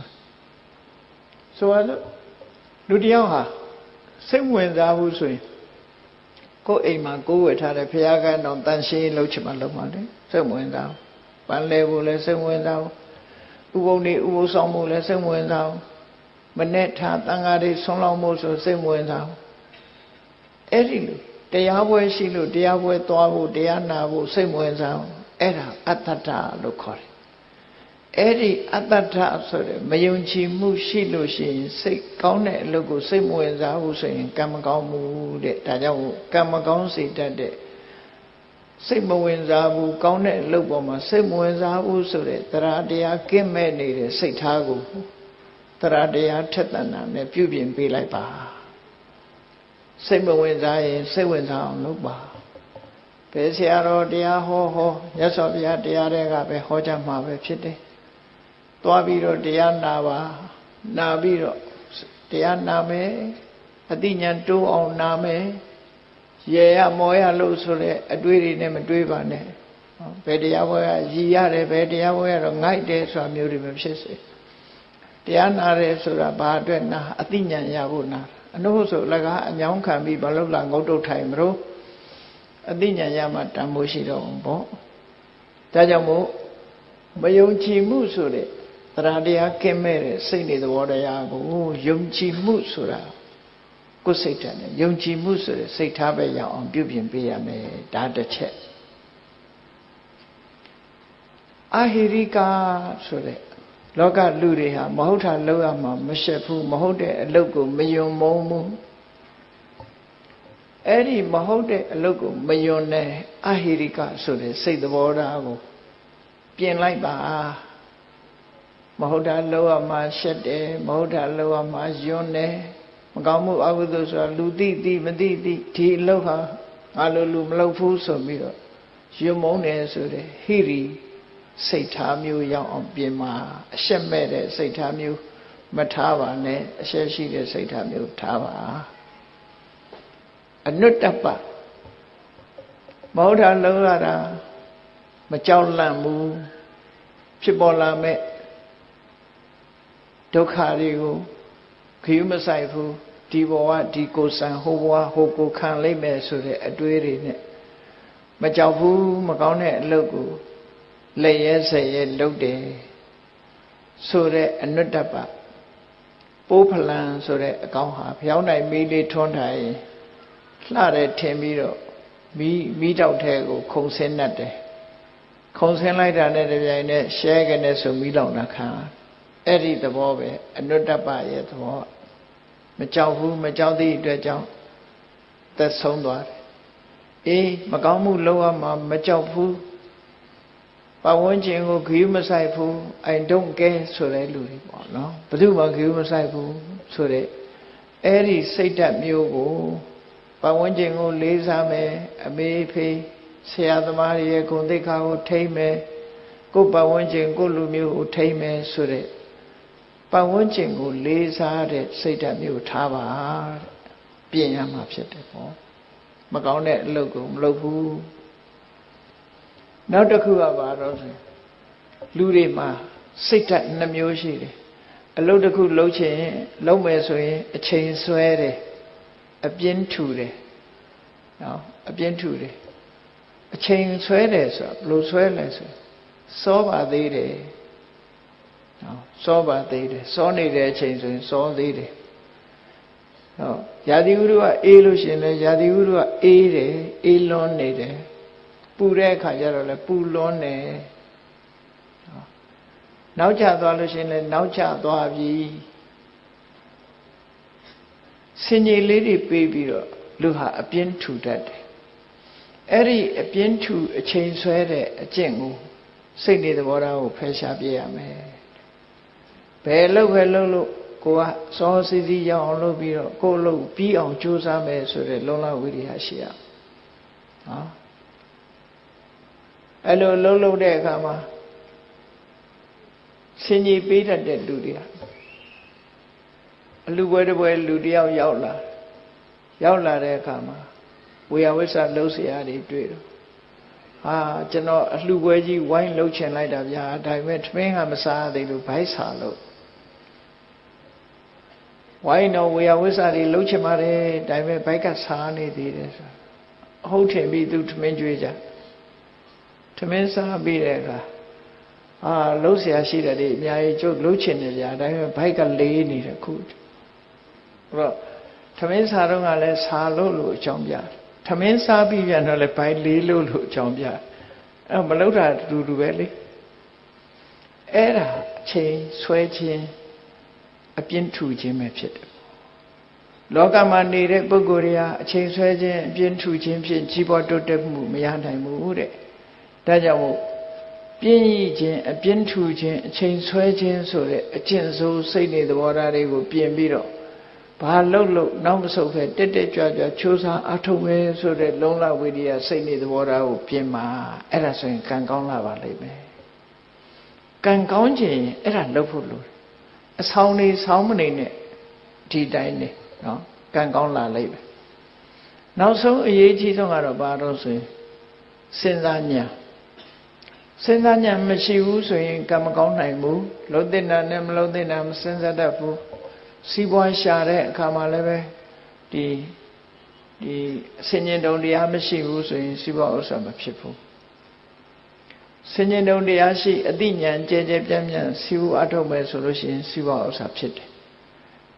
ရလို့လူတယောက်ဟာစိတ်ဝင်စားဘူးဆိုရင်ကိုယ်အိမ်မှာကိုယ်ဝယ်ထားတဲ့ဘုရားကံတော်တန်ရှင်းလုပ်ချင်မှလုပ်မှလေစိတ်ဝင်စားပန်းလဲဖို့လည်းစိတ်ဝင်စားဥပုံနေဥပုသ်ဆောင်ဖို့လည်းစိတ်ဝင်စားမနဲ့ထားတန်ဃာတွေဆွမ်းလောင်းဖို့ဆိုစိတ်ဝင်စားအဲ့ဒီလိုတရားပွဲရှိလို့တရားပွဲသွားဖို့တရားနာဖို့စိတ်ဝင်စားအဲ့ဒါအတ္တထလို့ခေါ်တယ်အဲ့ဒီအတ္တထဆိုတဲ့မယုံကြည်မှုရှိလို့ရှိရင်စိတ်ကောင်းတဲ့အလုပ်ကိုစိတ်မဝင်စားဘူးဆိုရင်ကံမကောင်းဘူးတဲ့ဒါကြောင့်ကံမကောင်းစေတတ်တဲ့စိတ်မဝင်စားဘူးကောင်းတဲ့အလုပ်ပေါ်မှာစိတ်မဝင်စားဘူးဆိုတဲ့တရားတရားကင်းမဲ့နေတဲ့စိတ်ထားကိုတရားတရားထက်သန်တာနဲ့ပြုပြင်ပေးလိုက်ပါစိတ်မဝင်စားရင်စိတ်ဝင်စားအောင်လုပ်ပါဘယ်ဆရာတော်တရားဟောမြတ်စွာဘုရားတရားတွေကပဲဟောကြမှာပဲဖြစ်တယ်သွားပြီးတော့တရားနာပါနာပြီးတော့တရားနာမယ်အသိဉာဏ်တိုးအောင်နာမယ်ရေရမောရလို့ဆိုတဲ့အတွေးတွေနဲ့မတွေးပါနဲ့ဘယ်တရားပွဲကရည်ရတယ်ဘယ်တရားပွဲကတော့ငိုက်တယ်ဆိုတာမျိုးတွေမဖြစ်စေတရားနာတယ်ဆိုတာဘာအတွက်နာအသိဉာဏ်ရဖို့နာအနှုတ်ဆိုလကားအညောင်းခံပြီးမလုပ်လာငုတ်တုတ်ထိုင်မလို့အသိဉာဏ်ရမှတန်ဖိုးရှိတော့ဘောဒါကြောင့်မို့မယုံကြည်မှုဆိုတဲ့တရားတရားကင်းမဲ့တဲ့စိတ်နေသဘောတရားကိုယုံကြည်မှုဆိုတာကိုယ်စိတ်ဓာတ်နဲ့ယုံကြည်မှုဆိုတဲ့စိတ်ထားပဲရအောင်ပြုပြင်ပေးရမယ်ဒါတစ်ချက်အာဟိရိကဆိုတဲ့လောကလူတွေဟာမဟုတ်တာလုပ်ရမှာမရှက်ဘူးမဟုတ်တဲ့အလုပ်ကိုမယုံမုန်းဘူးအဲ့ဒီမဟုတ်တဲ့အလုပ်ကိုမယုံတဲ့အာဟိရိကဆိုတဲ့စိတ်သဘောထားကိုပြင်လိုက်ပါမဟုတ်တာလုပ်ရမှာရှက်တယ်မဟုတ်တာလုပ်ရမှာယွန်းတယ်မကောင်းမှုအကုသိုလ်ဆိုတာလူသိမသိဒီအလုပ်ဟာငါလိုလူမလုပ်ဘူးဆိုပြီးတော့ယွန်းမုန်းတယ်ဆိုတဲ့ဟိရိစိတ်ထားမျိုးရောက်အောင်ပြင်မှာအရှက်မဲ့တဲ့စိတ်ထားမျိုးမထားပါနဲ့အရှက်ရှိတဲ့စိတ်ထားမျိုးထားပါအနုတ္တပမဟုတ်တာလုံးရတာမကြောက်လန့်ဘူးဖြစ်ပေါ်လာမဲ့ဒုက္ခတွေကိုခရီးမဆိုင်ဘူးဒီဘဝဒီကိုဆံဟိုဘဝဟိုကိုခံလိုက်မယ်ဆိုတဲ့အတွေးတွေနဲ့မကြောက်ဘူးမကောင်းတဲ့အလုပ်ကိုလက်ရဲဆက်ရဲလုပ်တယ်ဆိုတဲ့အနုတ္တပပိုးဖလံဆိုတဲ့အကောင်ဟာဖျောင်းနိုင်မီးလေးထွန်းထိုင်လှတယ်ထင်ပြီးတော့မီးတောက်ထဲကိုခုန်ဆင်းတတ်တယ် ခုံဆင်းလိုက်တာနဲ့တပြိုင်နက်ရှဲကနေဆိုမိလောင်တာခံအဲ့ဒီသဘောပဲအနုတ္တပရဲ့သဘောမကြောက်ဘူးမကြောက်သည့်အတွက်ကြောင့်သက်ဆုံးသွားတယ်အေးမကောင်းမှုလုပ်ရမှာမကြောက်ဘူးပတ်ဝန်းကျင်ကိုခရီးမဆိုင်ဘူး I don't care ဆိုတဲ့လူတွေပေါ့နော်ဘယ်သူမှခရီးမဆိုင်ဘူးဆိုတဲ့အဲ့ဒီစိတ်ဓာတ်မျိုးကိုပတ်ဝန်းကျင်ကိုလေးစားမယ်အမေဖေးဆရာသမားတွေရဲ့ဂုဏ်သိက္ခာကိုထိမ့်မယ်ကိုယ်ပတ်ဝန်းကျင်ကိုယ်လူမျိုးကိုထိမ့်မယ်ဆိုတဲ့ပတ်ဝန်းကျင်ကိုလေးစားတဲ့စိတ်ဓာတ်မျိုးထားပါတဲ့ပြင်ရမှာဖြစ်တယ်ပေါ့မကောင်းတဲ့အလုပ်ကိုမလုပ်ဘူးနောက်တစ်ခုကဘာတော့ဆိုလူတွေမှာစိတ်ဓာတ်နှမျိုးရှိတယ်အလုပ်တစ်ခုလုပ်ချင်လုပ်မယ်ဆိုရင်အချိန်ဆွဲတယ်အပြင်းထူတယ်နော်အပြင်းထူတယ်အချိန်ဆွဲတယ်ဆိုတော့ဘယ်လိုဆွဲလဲဆိုစောပါသေးတယ်နော်စောပါသေးတယ်စောနေတဲ့အချိန်ဆိုရင်စောသေးတယ်နော်ရာသီဥတုကအေးလို့ရှိရင်လည်းရာသီဥတုကအေးတယ်အေးလွန်းနေတယ်ပူတဲ့အခါကျတော့လည်းပူလွန်းတယ်နောက်ကျသွားလို့ရှိရင်လည်းနောက်ကျသွားပြီစင်ကြီးလေးတွေပေးပြီးတော့လူဟာအပြင်းထူတတ်တယ်အဲ့ဒီအပြင်းထူအချိန်ဆွဲတဲ့အကျင့်ကိုစိတ်နေသဘောထားကိုဖယ်ရှားပြရမယ်ဘယ်လို့ပဲလုပ်လို့ကိုကစောစီစီရအောင်လုပ်ပြီးတော့ကိုယ်လုပ်ပြီးအောင်ကြိုးစားမယ်ဆိုတဲ့လုံလဝိရိယရှိရနော်အဲ့လိုလုပ်တဲ့အခါမှာစင်ကြီးပေးတတ်တဲ့လူတွေအလူပွဲတစ်ပွဲလူတယောက်ရောက်လာတဲ့အခါမှာဝေယဝိဆလှုပ်เสียရတွေတွေ့တော့ဟာကျွန်တော်အလှပွဲကြီးဝိုင်းလှုပ်ချင်လိုက်တာဗျာဒါပေမဲ့ထမင်းကမစားသေးလို့ဘိုက်စာလို့ဝိုင်းတော့ဝေယဝိဆတွေလှုပ်ချင်ပါတယ်ဒါပေမဲ့ဘိုက်ကစားနေသေးတယ်ဆိုဟုတ်ထင်ပြီးသူထမင်းကြွေးကြထမင်းစားပြီးတဲ့အခါလှုပ်เสียရှိတယ်ဒီအများကြီးကျုပ်လှုပ်ချင်တယ်ဗျာဒါပေမဲ့ဘိုက်ကလေးနေတယ်ခုအဲ့တော့ထမင်းစားတော့ကလည်းစားလို့အကြောင်းပြထမင်းစားပြီးပြန်တော့လည်းဘိုက်လေးလို့အကြောင်းပြအဲ့မလှုပ်တာတူတူပဲလေအဲ့ဒါအချိန်ဆွဲခြင်းအပြင်းထူခြင်းပဲဖြစ်တယ်လောကမှာနေတဲ့ပုဂ္ဂိုလ်တွေဟာအချိန်ဆွဲခြင်းအပြင်းထူခြင်းဖြင့်ကြီးပွားတိုးတက်မှုမရနိုင်ဘူးတဲ့ဒါကြောင့်မို့ပြင်းရခြင်းအပြင်းထူခြင်းအချိန်ဆွဲခြင်းဆိုတဲ့အကျင့်ဆိုးစိတ်နေသဘောထားတွေကိုပြင်ပြီးတော့ဘာလို့နောက်မဆုတ်ပဲတက်တက်ကြွကြွချိုးစားအထုတ်ပဲဆိုတဲ့လုံလဝိရိယစိတ်နေသဘောထားကိုပြင်မှာအဲ့ဒါဆိုရင်ကံကောင်းလာပါလိမ့်မယ်ကံကောင်းခြင်းအဲ့ဒါလုပ်ဖို့လိုအဆောင်နေဆောင်းမနေနဲ့ဒီတိုင်းနေနော်ကံကောင်းလာလိမ့်မယ်နောက်ဆုံးအရေးကြီးဆုံးကတော့ဘာလို့ဆိုရင်စဉ်းစားဉာဏ်စဉ်းစားဉာဏ်မရှိဘူးဆိုရင်ကံမကောင်းနိုင်ဘူးလုံးတဲ့နာနဲ့မလုံးတဲ့နာမစဉ်းစားတတ်ဘူးစီးပွားရှာတဲ့အခါမှာလည်းပဲဒီဆင်ញင်တုံတရားမရှိဘူးဆိုရင်စီးပွားဥစ္စာမဖြစ်ဘူးဆင်ញင်တုံတရားရှိအသိဉာဏ်ကြဲကြဲပြန့်ပြန့်စီးပွားအထုတ်မယ်ဆိုလို့ရှိရင်စီးပွားဥစ္စာဖြစ်တယ်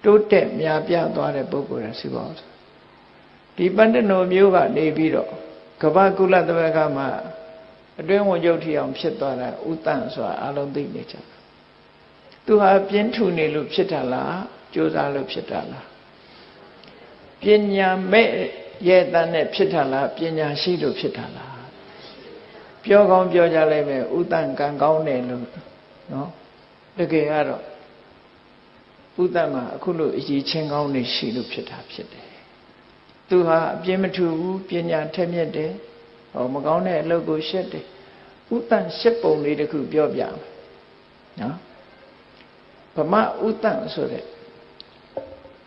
တိုးတက်များပြားသွားတဲ့ပုဂ္ဂိုလ်ကစီးပွားဥစ္စာဒီပန္တနောမျိုးကနေပြီးတော့ကမ္ဘာကုလသမဂ္ဂမှာအတွင်းဝင်ချုပ်ထီအောင်ဖြစ်သွားတာဥတ္တန်ဆိုတာအလုံးသိနေကြတယ်သူဟာပြင်းထူနေလို့ဖြစ်တာလားကြိုးစားလို့ဖြစ်တာလားပညာမဲ့ရဲ့တန်းနဲ့ဖြစ်တာလားပညာရှိလို့ဖြစ်တာလားပြောကောင်းပြောကြလိုက်မယ်ဥတ္တန်ကံကောင်းတယ်လို့နော်တကယ်ကတော့ဥတ္တန်မှာအခုလိုအရေးချင်းကောင်းနေရှိလို့ဖြစ်တာဖြစ်တယ်သူဟာအပြင်းမထူဘူးပညာထက်မြက်တယ်မကောင်းတဲ့အလုပ်ကိုရှက်တယ်ဥတ္တန်ရှက်ပုံလေးတစ်ခုပြောပြမယ်နော်ဗမာဥတ္တန်ဆိုတဲ့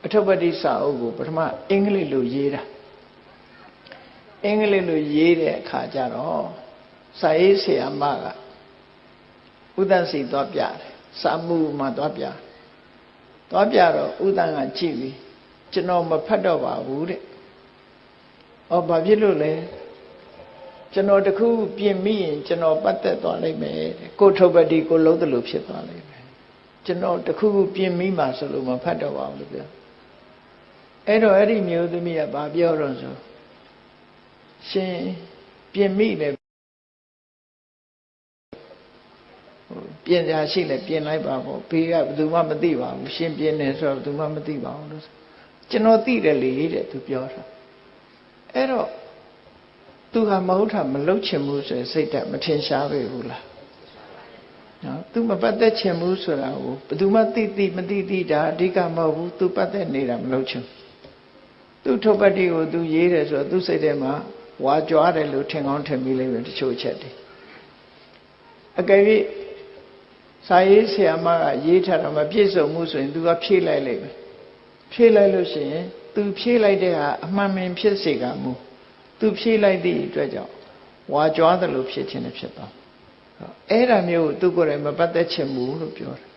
အထုပ္ပတ္တိစာအုပ်ကိုပထမအင်္ဂလိပ်လိုရေးတာအင်္ဂလိပ်လိုရေးတဲ့အခါကျတော့စာရေးဆရာမကဥတ္တန်စီသွားပြတယ်စာမှုမှာသွားပြတော့ဥတ္တန်ကကြည့်ပြီးကျွန်တော်မဖတ်တော့ပါဘူးတဲ့ဘာဖြစ်လို့လဲကျွန်တော်တခုပြင်မိရင်ကျွန်တော်ပတ်သက်သွားလိမ့်မယ်တဲ့ကိုထုပ္ပတ္တိကိုလုံးသလိုဖြစ်သွားလိမ့်မယ်ကျွန်တော်တခုပြင်မိမှဆိုလို့မဖတ်တော့ပါဘူးလို့ပြောအဲ့တော့အဲ့ဒီမျိုးသမီးကဘာပြောတော့ဆိုရှင်ပြင်မိတယ် ပြင်ကြရှိလဲပြင်လိုက်ပါပေါ့ဘေးကဘယ်သူမှမသိပါဘူးရှင်ပြင်နေဆိုတော့ဘယ်သူမှမသိပါဘူးလို့ကျွန်တော်သိတယ်လေတဲ့သူပြောတာအဲ့တော့သူကမဟုတ်တာမလုပ်ချင်ဘူးဆိုရင်စိတ်ဓာတ်မထင်ရှားပဲဘူးလားနော်သူမပတ်သက်ချင်ဘူးဆိုတာကိုဘယ်သူမှသိမသိတာအဓိကမဟုတ်ဘူးသူပတ်သက်နေတာမလုပ်ချင်သူထုတ်ပတ်တိကိုသူရေးတယ်ဆိုတော့သူစိတ်ထဲမှာဝါကြွားတယ်လို့ထင်ကောင်းထင်မိလိမ့်မယ်တချို့ချက်တွေအကယ်၍စာရေးဆရာမကရေးထားတာမပြည့်စုံမှုဆိုရင်သူကဖြည့်လိုက်လိမ့်မယ်ဖြည့်လိုက်လို့ရှိရင်သူဖြည့်လိုက်တဲ့ဟာအမှန်မှန်ဖြစ်စေကမူသူဖြည့်လိုက်သည့်အတွက်ကြောင့်ဝါကြွားတယ်လို့ဖြစ်ခြင်းနဲ့ဖြစ်သွားအဲ့ဒါမျိုးကိုသူကိုယ်တိုင်မပတ်သက်ချင်ဘူးလို့ပြောတယ်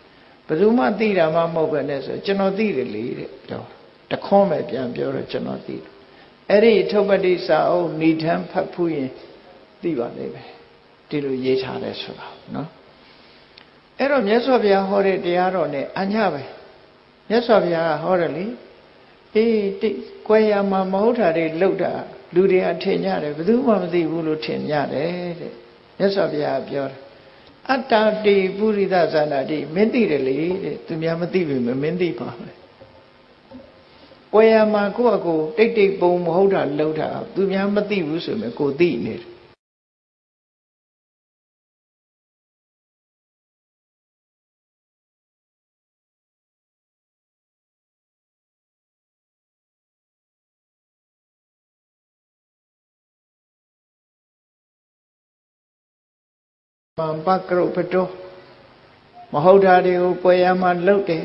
ဘယ်သူမှသိတာမှမဟုတ်ပဲနဲ့ဆိုကျွန်တော်သိတယ်လေတဲ့ပြောတခွန်းပဲပြန်ပြောတော့ကျွန်တော်သိတယ်အဲ့ဒီထုတ်ပတိစာအုပ်ဏိဌံဖတ်ဖူးရင်သိပါလိမ့်မယ်ဒီလိုရေးထားတယ်ဆိုတာနော်အဲ့တော့မြတ်စွာဘုရားဟောတဲ့တရားတော်နဲ့အညပဲမြတ်စွာဘုရားကဟောတယ်လေအေးတိတ်ကွယ်ရမှာမဟုတ်တာတွေလှုပ်တာလူတွေကထင်ကြတယ်ဘယ်သူမှမသိဘူးလို့ထင်ကြတယ်တဲ့မြတ်စွာဘုရားပြောတယ်အတ္တတိပုရိသဇာနာတိမင်းသိတယ်လေတဲ့သူများမသိပြီမင်းသိပါမယ်ကွယ်ရမှာကိုယ့်အကိုတိတ်တိတ်ပုံမဟုတ်တာလှုပ်တာသူများမသိဘူးဆိုရင်ကိုသိနေတယ်ပံပကရုပတောမဟုတ်တာတွေကိုကွယ်ရမှာလှုပ်တယ်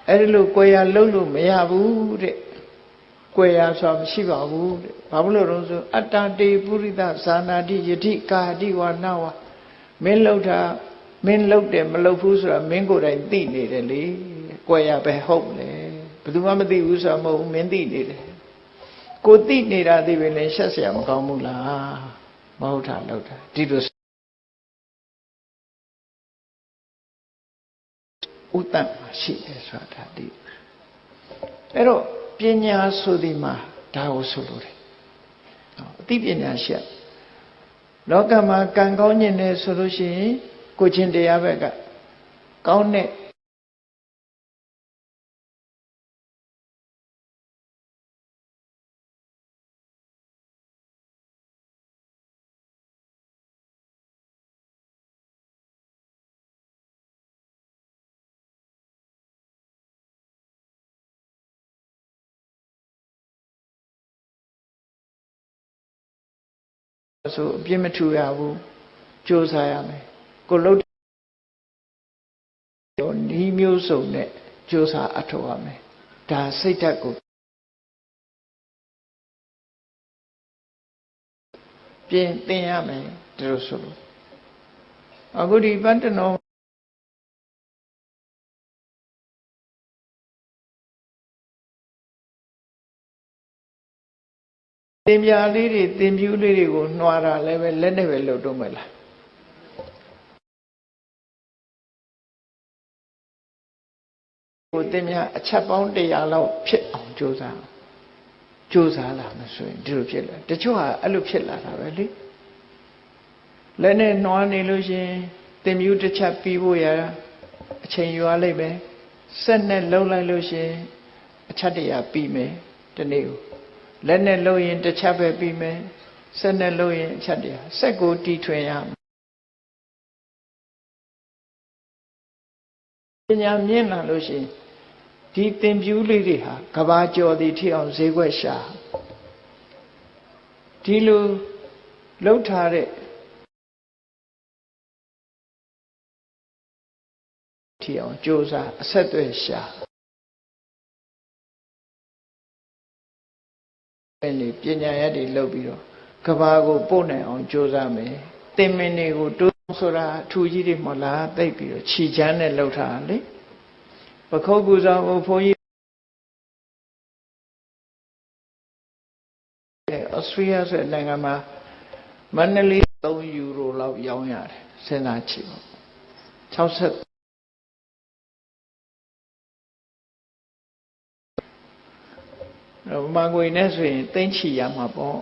အဲ့ဒီလိုကွယ်ရလှုပ်လို့မရဘူးတဲ့ကွယ်ရဆိုတာမရှိပါဘူးတဲ့ဘာလို့လဲဆိုအတ္တတေပုရိသဇာနာတိယတိကာတိဝနဝမင်းလှုပ်တာမင်းလှုပ်တယ်မလှုပ်ဘူးဆိုတာမင်းကိုယ်တိုင်သိနေတယ်လေကွယ်ရပဲဟုတ်လေဘယ်သူမှမသိဘူးဆိုတာမဟုတ်ဘူးမင်းသိနေတယ်ကိုသိနေတာသိပဲလေရှက်เสียမကောင်းဘူးလားမဟုတ်တာလှုပ်တာဒီလိုဥတ္တရှိတယ်ဆိုတာဒီအဲ့တော့ပညာဆိုဒီမှာဒါကိုဆိုလို့တယ်အသိပညာရှိလောကမှာကံကောင်းခြင်းနဲ့ဆိုလို့ရှိရင်ကိုချင်းတရားဘက်ကကောင်းတဲ့ဆိုအပြစ်မထူရဘူးကြိုးစားရမယ်ကိုလှုပ်တော့ဤမျိုးစုံနဲ့ကြိုးစားအထောက်ရမယ်ဒါစိတ်ဓာတ်ကိုပြင်သင်ရမယ်ဒီလိုဆိုလို့အခုဒီပတ္တနောသင်ပြားလေးတွေသင်ပြူးလေးတွေကိုနှွာတာလည်းပဲလက်နဲ့ပဲလှုပ်တော့မယ်လားကိုသင်များအချက်ပေါင်း100လောက်ဖြစ်အောင်ကြိုးစားလာမှဆိုရင်ဒီလိုဖြစ်လာတချို့ဟာအဲ့လိုဖြစ်လာတာပဲလေလက်နဲ့နှွားနေလို့ရှင်သင်ပြူးတစ်ချက်ပြီးဖို့ရအချိန်ယူရလိမ့်မယ်ဆက်နဲ့လှုပ်လိုက်လို့ရှင်အချက်100ပြီးမယ်ဒီနေ့ကိုလက်နဲ့လှုပ်ရင်တစ်ချက်ပဲပြီးမယ်ဆက်နဲ့လှုပ်ရင်အချက်100ဆက်ကိုတီထွင်ရမယ်ပညာမြင့်လာလို့ရှိရင်ဒီသင်ပြူးလေးတွေဟာကဘာကျော်သည်ထီအောင်ဈေးကွက်ရှာဒီလိုလှုပ်ထားတဲ့ထီအောင်ကြိုးစားအဆက်အသွယ်ရှာအဲ့ဒီပညာရည်တွေလှုပ်ပြီးတော့ကဘာကိုပို့နိုင်အောင်ကြိုးစားမယ်သင်္မင်းတွေကိုတိုးဆိုတာအထူကြီးတွေမဟုတ်လားသိပ်ပြီးတော့ခြိချမ်းနဲ့လှုပ်ထားလေပခုတ်ကူဆောင်ကိုဘုန်းကြီးဩစတြေးလျဆိုတဲ့နိုင်ငံမှာမန္တလေး3ယူရိုလောက်ရောင်းရတယ်စဉ်းစားကြည့်ပေါ့60မန်ငွေနဲ့ဆိုရင်သိန်းချီရမှာပေါ့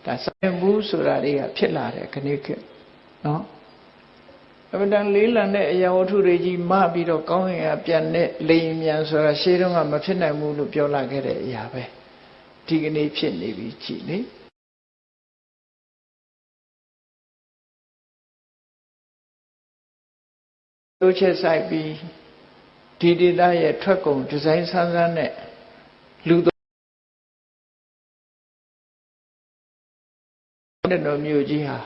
ဒါစံဘူးဆိုတာတွေကဖြစ်လာတယ်ခဏခေတ်နော် အပဒံလေးလံတဲ့အရာဝတ္ထုတွေကြီးမပြီးတော့ကောင်းကင်ကပြန်တဲ့လေရင်မြန်ဆိုတာရှေးတုန်းကမဖြစ်နိုင်ဘူးလို့ပြောလာခဲ့တဲ့အရာပဲဒီကနေ့ဖြစ်နေပြီကြည်လေတိုးချက်ဆိုင်ပြီးဒီဒေသရဲ့ထွက်ကုန်ဒီဇိုင်းဆန်းဆန်းနဲ့လူတော်မျိုးကြီးဟာ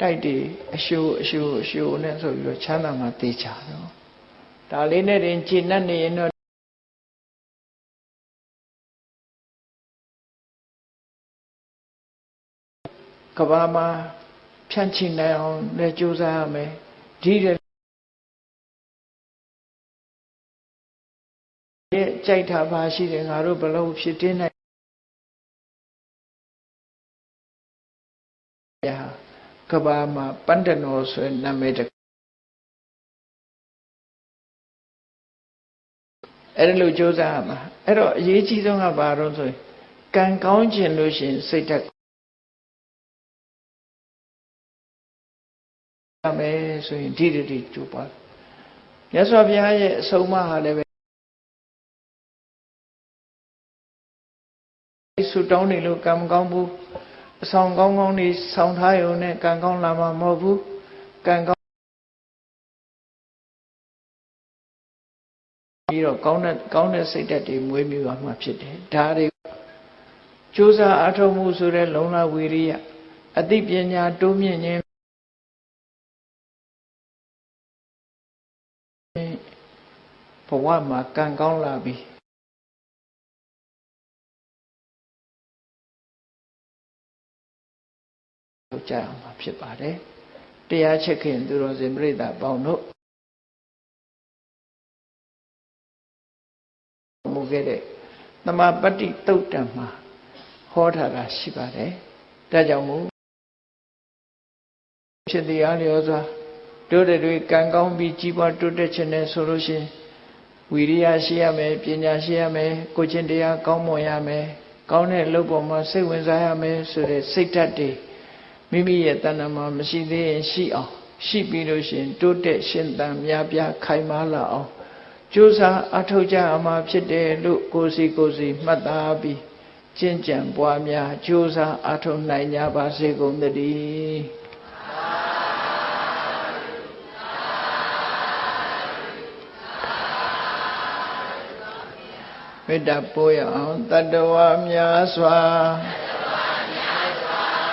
တိုက်တည်အရှိုးနဲ့ဆိုပြီးတော့ချမ်းသာမှသိချနော်ဒါလေးနဲ့တင်ကြည်နပ်နေရင်တော့ကဘာမှာဖြန့်ချိနိုင်အောင်လည်းကြိုးစားရမယ်ဒီတဲ့ကြိုက်တာပါရှိတယ်ငါတို့ဘလို့ဖြစ်တင်းနိုင်ကဘာမှာပန္တနောဆိုတဲ့နာမည်တအဲ့ဒါလို့ကြိုးစားရမှာအဲ့တော့အရေးကြီးဆုံးကဘာလို့ဆိုရင်ကံကောင်းခြင်းလို့ရှိရင်စိတ်ဓာတ်ရမယ်ဆိုရင်ဒီတိကြိုးပါမြတ်စွာဘုရားရဲ့အဆုံးအမဟာလည်းပဲဆုတောင်းနေလို့ကံမကောင်းဘူးအဆောင်ကောင်းကောင်းနေဆောင်ထားရုံနဲ့ကံကောင်းလာမှာမဟုတ်ဘူးကံကောင်းပြီးတော့ကောင်းတဲ့စိတ်ဓာတ်တွေမွေးမြူသွားမှာဖြစ်တယ်ဒါတွေကြိုးစားအားထုတ်မှုဆိုတဲ့လုံလဝီရိယအသိပညာတိုးမြင့်ခြင်းဘဝမှာကံကောင်းလာပြီကြအောင်မှာဖြစ်ပါတယ်တရားချက်ခင်သူတော်စင်ပြိဿပေါင်းတို့မူခဲ့တဲ့သမပတ္တိတုတ်တံမှာဟောထားတာရှိပါတယ်ဒါကြောင့်မို့ဖြစ်တရားလျောစွာတို့တွေကံကောင်းပြီးကြီးပွားတိုးတက်ခြင်းနဲ့ဆိုလို့ရှိရင်ဝီရိယရှိရမယ်ပညာရှိရမယ်ကိုချင်းတရားကောင်းမွန်ရမယ်ကောင်းတဲ့အလုပ်ပေါ်မှာစိတ်ဝင်စားရမယ်ဆိုတဲ့စိတ်ဓာတ်တွေမိမိရဲ့တဏ္ဍာမှာမရှိသေးရင်ရှိအောင်ရှိပြီးလို့ရှိရင်တိုးတက်ရှင်သန်များပြားခိုင်မာလာအောင်ကြိုးစားအထောက်ကြအမှာဖြစ်တယ်လို့ကိုယ်စီမှတ်သားပြီးကျင့်ကြံပွားများကြိုးစားအထောက်နိုင်ကြပါစေကုန်သတည်းမေတ္တာပို့ရအောင်တတ္တဝါများစွာ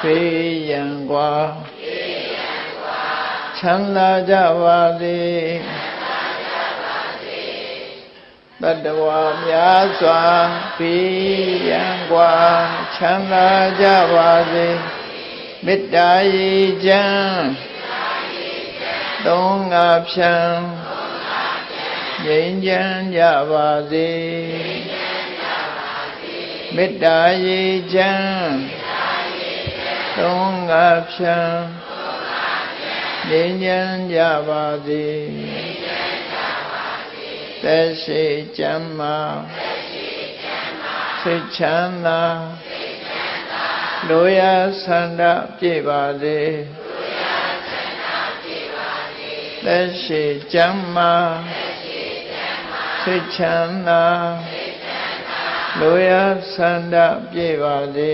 ဖေးရန်กว่าချမ်းသာကြပါစေတတ္တဝါများစွာဖေးရန်กว่าချမ်းသာကြပါစေမေတ္တာရေချမ်းသုံးငါဖြံငြိမ်းချမ်းကြပါစေမေတ္တာရေချမ်းသုံးငါဖြံငြိမ်းချမ်းကြပါစေသက်ရှိချမ်းသာစိတ်ချမ်းသာလိုရာဆန္ဒပြည့်ပါစေသက်ရှိချမ်းသာစိတ်ချမ်းသာလိုရာဆန္ဒပြည့်ပါစေ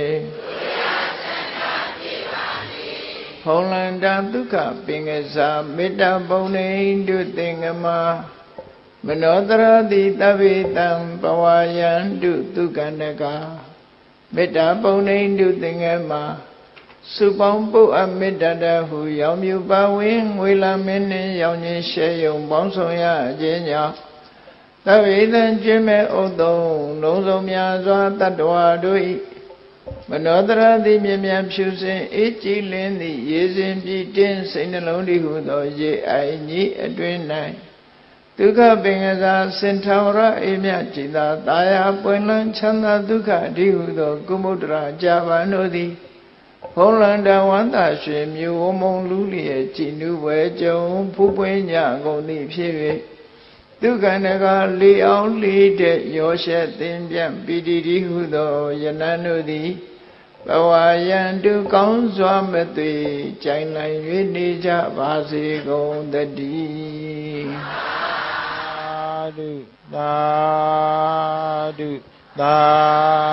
ဖုံးလန္တာဒုက္ခပင်ကစားမေတ္တာပုံနေတုသင်္ကမမနောတရတိတဗ္ဗေတံဘဝယံတုဒုက္ခန္တကမေတ္တာပုံနေတုသင်္ကမစုပေါင်းပုအပ်မေတ္တာတဟုရောင်မြူပါဝင်ငွေလာမင်းနှင့်ရောင်ခြင်းရှဲယုံပေါင်းဆောင်ရခြင်းကြောင့်သဗ္ဗေတံကျွမ်းမဲ့ဥဒုံလုံးစုံများစွာတတ္တဝါတို့၏မနောတရတိမြင်မြန်ဖြူစင်အေးကြည်လင်းသည့်ရေစဉ်ပြည့်တင်းစိတ်နှလုံးတည်းဟုသောရေအိုင်ကြီးအတွင်၌ဒုက္ခပင်ကစားစင်ထာဝရအေးမြကြည်သာတာယာပွင့်လန်းချမ်းသာဒုက္ခတည်းဟုသောကုမုဒ္ဒရာကြပါတို့သည်ဖုံးလန္တဝန္တာရွှေမြို့ဝမုံလူလျက်ကြည်နူးပွဲကြုံဖူးပွင့်ကြကုန်သည့်ဖြစ်၍ဒုက္ခန္တကလေးအောင်လေးတဲ့ရောရှက်သင်ပြန့်ပီတိတည်းဟုသောယနန်တို့သည် ဘဝယံတုကောင်းစွာမသွေကြိုင်နိုင်၍နေကြပါစေကုန်သတည်းသာဓုသာဓုသာ